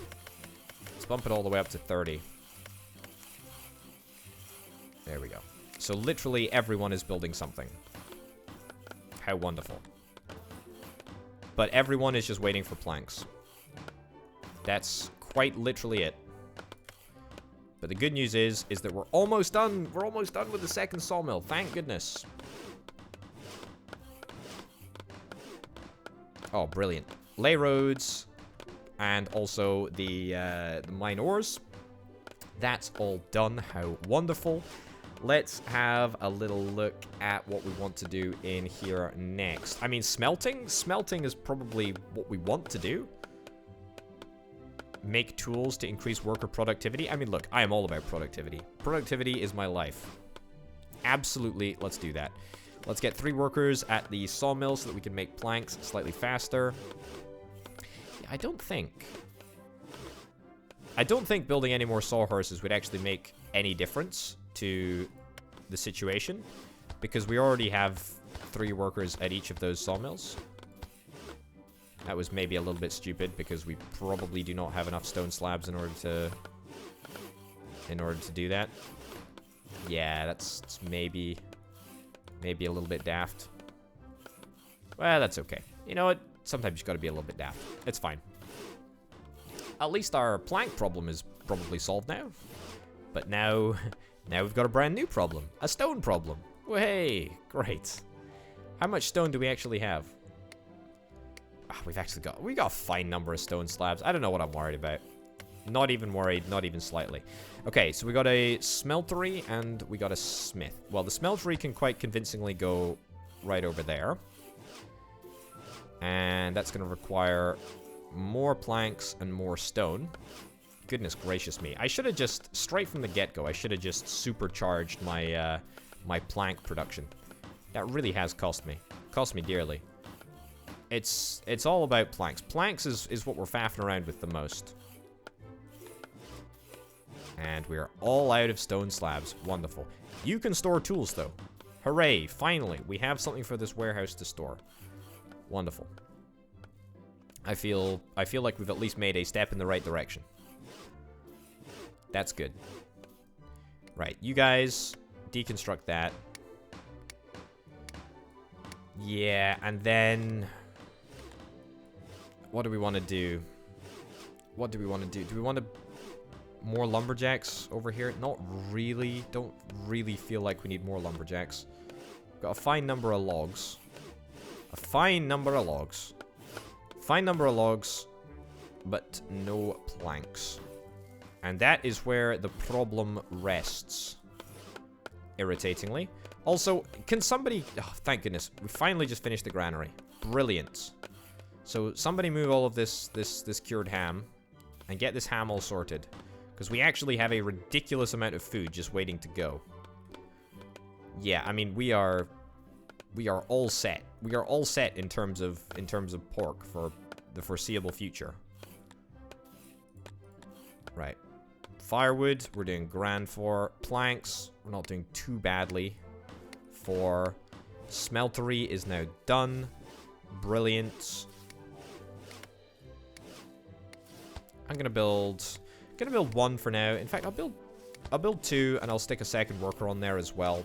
Let's bump it all the way up to 30. There we go. So literally everyone is building something. How wonderful. But everyone is just waiting for planks. That's quite literally it. But the good news is that we're almost done. We're almost done with the second sawmill. Thank goodness. Oh, brilliant. Lay roads and also the mine ores. That's all done. How wonderful. Let's have a little look at what we want to do in here next. I mean, smelting? Smelting is probably what we want to do. Make tools to increase worker productivity. I mean, look, I am all about productivity. Productivity is my life. Absolutely, let's do that. Let's get 3 workers at the sawmill so that we can make planks slightly faster. Yeah, I don't think building any more sawhorses would actually make any difference to the situation, because we already have 3 workers at each of those sawmills. That was maybe a little bit stupid, because we probably do not have enough stone slabs in order to do that. Yeah, that's maybe a little bit daft. Well, that's okay. You know what? Sometimes you gotta be a little bit daft. It's fine. At least our plank problem is probably solved now. But now we've got a brand new problem. A stone problem. Well, hey, great. How much stone do we actually have? We got a fine number of stone slabs. I don't know what I'm worried about. Not even worried, not even slightly. Okay, so we got a smeltery and we got a smith. Well, the smeltery can quite convincingly go right over there. And that's going to require more planks and more stone. Goodness gracious me. I should have just, straight from the get-go, I should have just supercharged my, my plank production. That really has cost me dearly. It's all about planks. Planks is what we're faffing around with the most. And we're all out of stone slabs. Wonderful. You can store tools, though. Hooray, finally. We have something for this warehouse to store. Wonderful. I feel like we've at least made a step in the right direction. That's good. Right, you guys deconstruct that. Yeah, and then what do we want to do? What do we want to do? Do we want to more lumberjacks over here? Not really. Don't really feel like we need more lumberjacks. Got a fine number of logs. A fine number of logs. Fine number of logs, but no planks. And that is where the problem rests. Irritatingly. Also, can somebody... Oh, thank goodness. We finally just finished the granary. Brilliant. So, somebody move all of this cured ham. And get this ham all sorted. Because we actually have a ridiculous amount of food just waiting to go. Yeah, I mean, we are all set. We are all set in terms of pork for the foreseeable future. Right. Firewood, we're doing grand for. Planks, we're not doing too badly. For smeltery is now done. Brilliant. I'm gonna build 1 for now. In fact, I'll build 2, and I'll stick a second worker on there as well.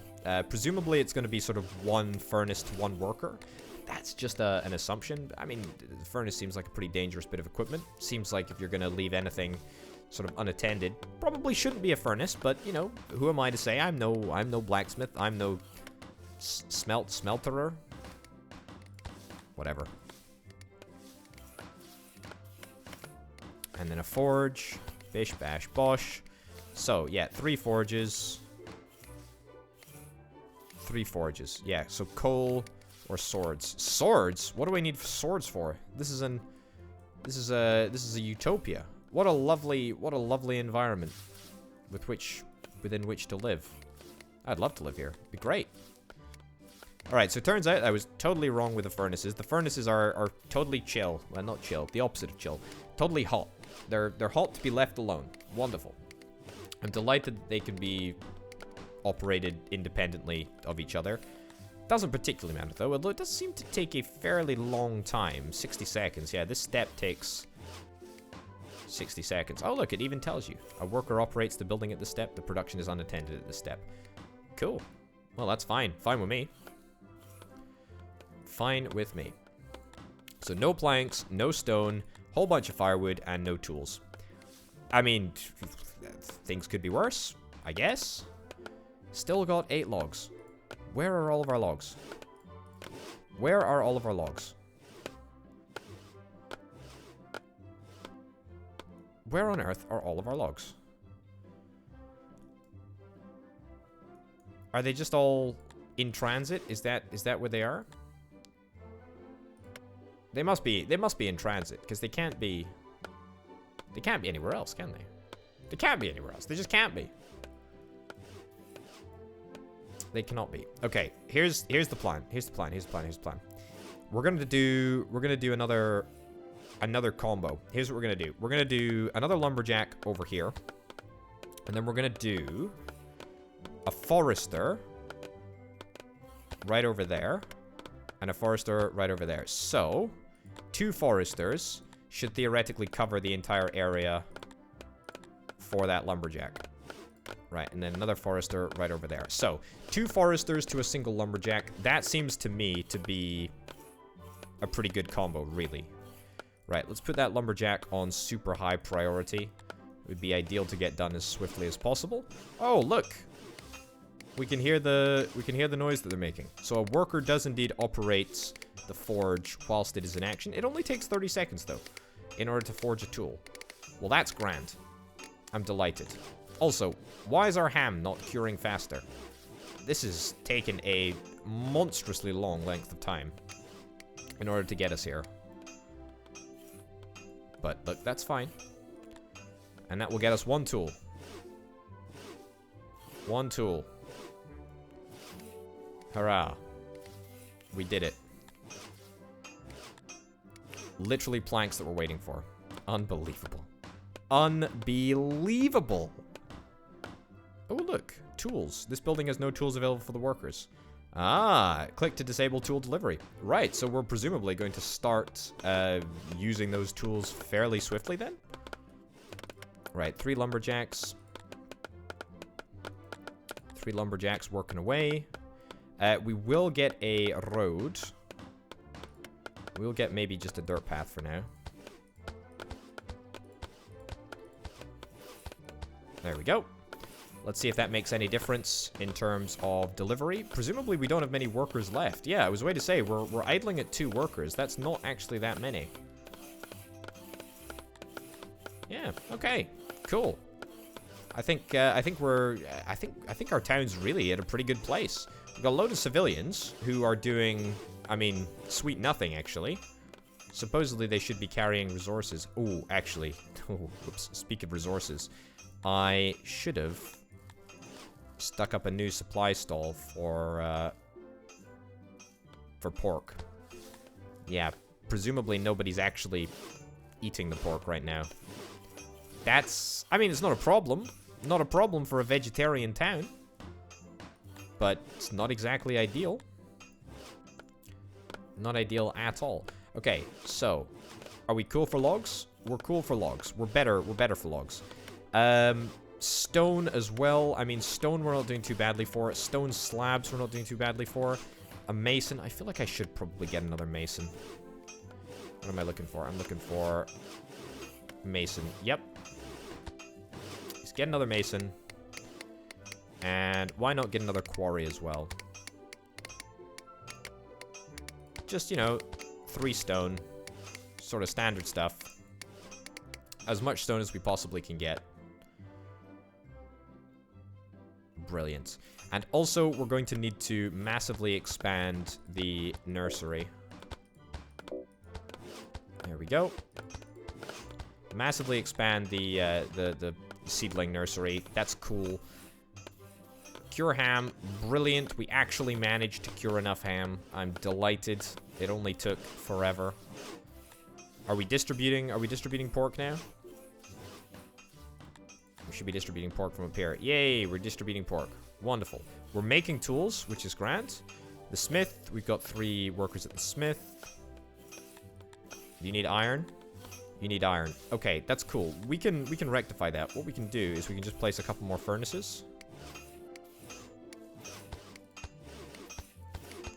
Presumably, it's going to be sort of 1 furnace to 1 worker. That's just an assumption. I mean, the furnace seems like a pretty dangerous bit of equipment. Seems like if you're going to leave anything sort of unattended, probably shouldn't be a furnace. But you know, who am I to say? I'm no blacksmith. I'm no smelterer. Whatever. And then a forge. Bish, bash, bosh. So, yeah, 3 forges. 3 forges. Yeah, so coal or swords. Swords? What do I need swords for? This is a utopia. What a lovely environment within which to live. I'd love to live here. It'd be great. Alright, so it turns out I was totally wrong with the furnaces. The furnaces are totally chill. Well, not chill. The opposite of chill. Totally hot. They're hot to be left alone. Wonderful. I'm delighted that they can be operated independently of each other. Doesn't particularly matter though, although it does seem to take a fairly long time. 60 seconds. Yeah, this step takes 60 seconds. Oh look, it even tells you. A worker operates the building at this step. The production is unattended at this step. Cool. Well, that's fine. Fine with me. Fine with me. So no planks, no stone, whole bunch of firewood, and no tools. I mean, things could be worse, I guess. Still got 8 logs. Where are all of our logs? Where are all of our logs? Where on earth are all of our logs? Are they just all in transit? Is that where they are? They must be in transit, because they can't be anywhere else, can they? They can't be anywhere else. They just can't be. They cannot be. Okay, here's the plan. Here's the plan. We're gonna do another combo. Here's what we're gonna do. We're gonna do another lumberjack over here. And then we're gonna do a forester right over there. And a forester right over there. So, 2 foresters should theoretically cover the entire area for that lumberjack. Right, and then another forester right over there. So, 2 foresters to a single lumberjack. That seems to me to be a pretty good combo, really. Right, let's put that lumberjack on super high priority. It would be ideal to get done as swiftly as possible. Oh, look! We can hear the noise that they're making. So a worker does indeed operate the forge whilst it is in action. It only takes 30 seconds, though, in order to forge a tool. Well, that's grand. I'm delighted. Also, why is our ham not curing faster? This has taken a monstrously long length of time in order to get us here. But, look, that's fine. And that will get us 1 tool. 1 tool. Hurrah. We did it. Literally planks that we're waiting for. Unbelievable. Unbelievable. Oh, look. Tools. This building has no tools available for the workers. Ah, click to disable tool delivery. Right, so we're presumably going to start using those tools fairly swiftly then? Right, 3 lumberjacks. 3 lumberjacks working away. We will get a road. We'll get maybe just a dirt path for now. There we go. Let's see if that makes any difference in terms of delivery. Presumably we don't have many workers left. Yeah, I was way to say, we're idling at 2 workers. That's not actually that many. Yeah, okay. Cool. I think our town's really at a pretty good place. We've got a load of civilians who are doing, I mean, sweet nothing, actually. Supposedly they should be carrying resources. Oh, actually, whoops, speak of resources. I should have stuck up a new supply stall for pork. Yeah, presumably nobody's actually eating the pork right now. That's, I mean, it's not a problem. Not a problem for a vegetarian town. But it's not exactly ideal. Not ideal at all. Okay, so are we cool for logs? We're cool for logs. We're better for logs. Stone as well. I mean, stone we're not doing too badly for. Stone slabs we're not doing too badly for. A mason. I feel like I should probably get another mason. What am I looking for? I'm looking for mason. Yep. Let's get another mason. And why not get another quarry as well? Just, you know, 3 stone. Sort of standard stuff. As much stone as we possibly can get. Brilliant. And also, we're going to need to massively expand the nursery. There we go. Massively expand the seedling nursery. That's cool. Cure ham. Brilliant. We actually managed to cure enough ham. I'm delighted. It only took forever. Are we distributing pork now? We should be distributing pork from up here. Yay, we're distributing pork. Wonderful. We're making tools, which is grand. The smith, we've got 3 workers at the smith. Do you need iron? You need iron. Okay, that's cool. We can rectify that. What we can do is we can just place a couple more furnaces.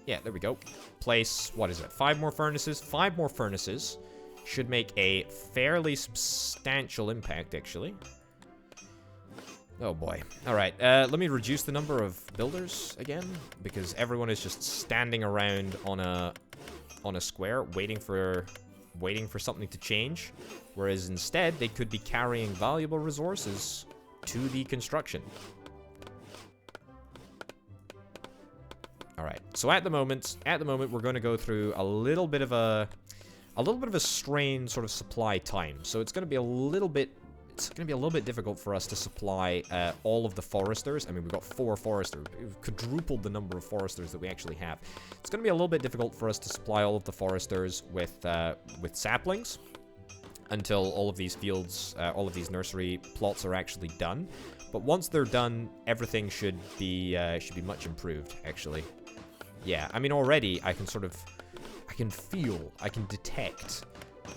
Yeah, there we go. Place, what is it? 5 more furnaces? 5 more furnaces should make a fairly substantial impact, actually. Oh boy. Alright, let me reduce the number of builders again, because everyone is just standing around on a square, waiting for something to change, whereas instead they could be carrying valuable resources to the construction. All right. So at the moment we're going to go through a little bit of a strained sort of supply time. So it's going to be a little bit it's going to be a little bit difficult for us to supply all of the foresters. I mean, we've got 4 foresters. We've quadrupled the number of foresters that we actually have. It's going to be a little bit difficult for us to supply all of the foresters with saplings until all of these fields, all of these nursery plots are actually done. But once they're done, everything should be much improved, actually. Yeah, I mean, already I can feel, I can detect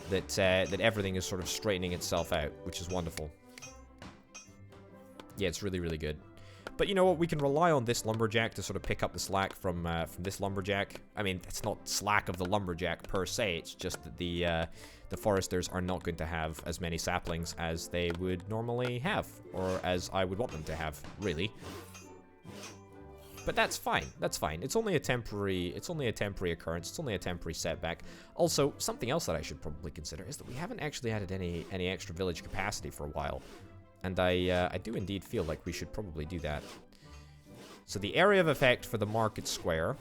that that everything is sort of straightening itself out, which is wonderful. Yeah, it's really, really good. But you know what? We can rely on this lumberjack to sort of pick up the slack from this lumberjack. I mean, it's not slack of the lumberjack per se. It's just that the foresters are not going to have as many saplings as they would normally have, or as I would want them to have, really. But that's fine. That's fine. It's only a temporary. It's only a temporary occurrence. It's only a temporary setback. Also, something else that I should probably consider is that we haven't actually added any extra village capacity for a while, and I do indeed feel like we should probably do that. So the area of effect for the market square.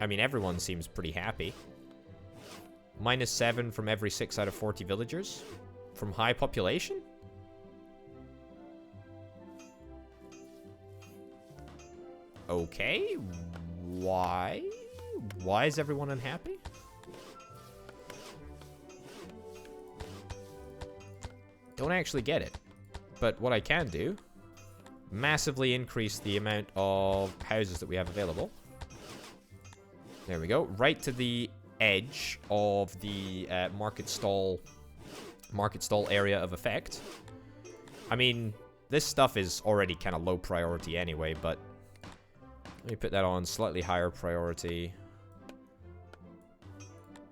I mean, everyone seems pretty happy. -7 from every 6 out of 40 villagers from high population. Okay, why? Why is everyone unhappy? Don't actually get it. But what I can do, massively increase the amount of houses that we have available. There we go, right to the edge of the market stall area of effect. I mean, this stuff is already kind of low priority anyway, but let me put that on slightly higher priority.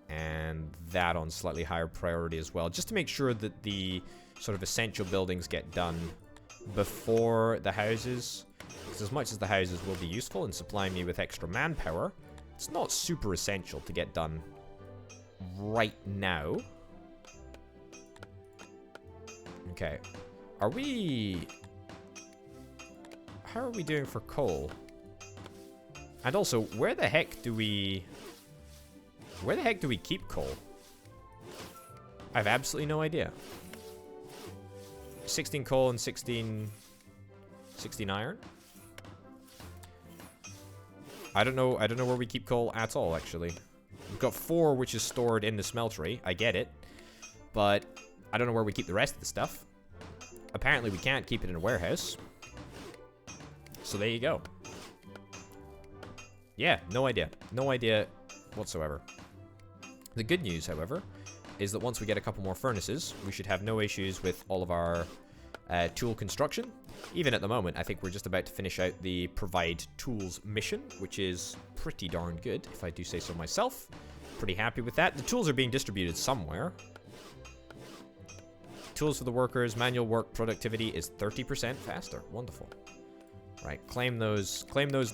And that on slightly higher priority as well. Just to make sure that the sort of essential buildings get done before the houses. Because as much as the houses will be useful in supplying me with extra manpower, it's not super essential to get done right now. Okay. Are we... How are we doing for coal? And also, where the heck do we keep coal? I have absolutely no idea. 16 coal and 16 iron? I don't know where we keep coal at all, actually. We've got 4 which is stored in the smeltery. I get it. But I don't know where we keep the rest of the stuff. Apparently we can't keep it in a warehouse. So there you go. Yeah, no idea. No idea whatsoever. The good news, however, is that once we get a couple more furnaces, we should have no issues with all of our tool construction. Even at the moment, I think we're just about to finish out the provide tools mission, which is pretty darn good, if I do say so myself. Pretty happy with that. The tools are being distributed somewhere. Tools for the workers, manual work productivity is 30% faster. Wonderful. Right, claim those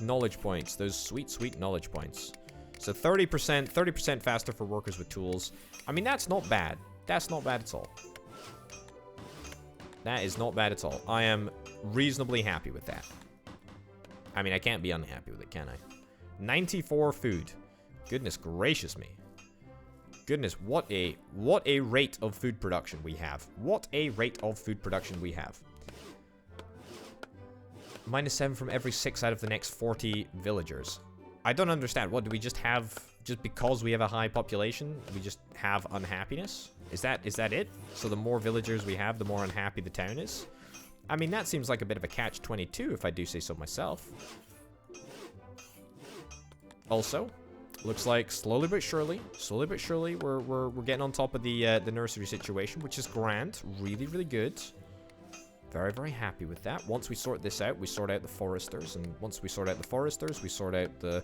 knowledge points, those sweet, sweet knowledge points. So 30% faster for workers with tools. I mean, that's not bad. That's not bad at all. That is not bad at all. I am reasonably happy with that. I mean, I can't be unhappy with it, can I? 94 food. Goodness gracious me. Goodness, what a rate of food production we have. What a rate of food production we have. -7 from every 6 out of the next 40 villagers. I don't understand. What, do we just have... Just because we have a high population, we just have unhappiness? Is that it? So the more villagers we have, the more unhappy the town is? I mean, that seems like a bit of a catch-22, if I do say so myself. Also, looks like slowly but surely, we're getting on top of the nursery situation, which is grand. Really, really good. Very, very happy with that. Once we sort this out, we sort out the foresters. And once we sort out the foresters, we sort out the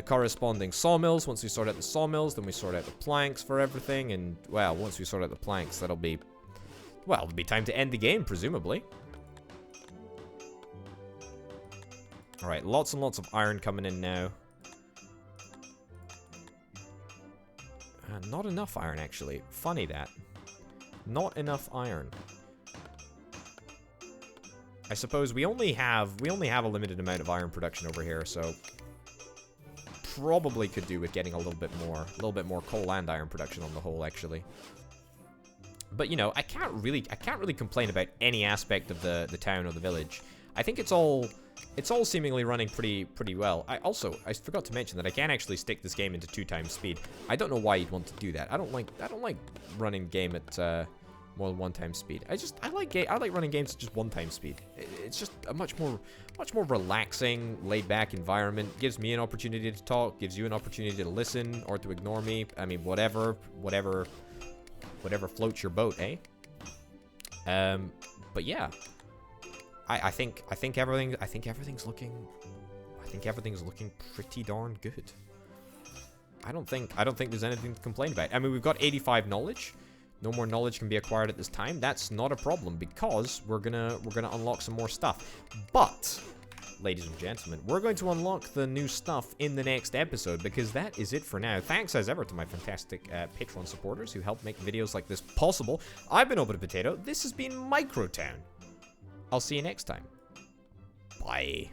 corresponding sawmills. Once we sort out the sawmills, then we sort out the planks for everything. And, well, once we sort out the planks, that'll be... Well, it'll be time to end the game, presumably. Alright, lots and lots of iron coming in now. Not enough iron, actually. Funny that. Not enough iron. I suppose we only have a limited amount of iron production over here, so probably could do with getting a little bit more coal and iron production on the whole, actually. But, you know, I can't really complain about any aspect of the town or the village. I think it's all seemingly running pretty well. I forgot to mention that I can actually stick this game into 2x speed. I don't know why you'd want to do that. I don't like running the game at more than 1x speed. I like running games at just 1x speed. It's just a much more relaxing, laid back environment. Gives me an opportunity to talk, gives you an opportunity to listen or to ignore me. I mean, whatever floats your boat, eh? But yeah, I think everything's looking pretty darn good. I don't think there's anything to complain about. I mean, we've got 85 knowledge. No more knowledge can be acquired at this time. That's not a problem because we're gonna unlock some more stuff. But, ladies and gentlemen, we're going to unlock the new stuff in the next episode because that is it for now. Thanks as ever to my fantastic Patreon supporters who help make videos like this possible. I've been Open Potato. This has been MicroTown. I'll see you next time. Bye.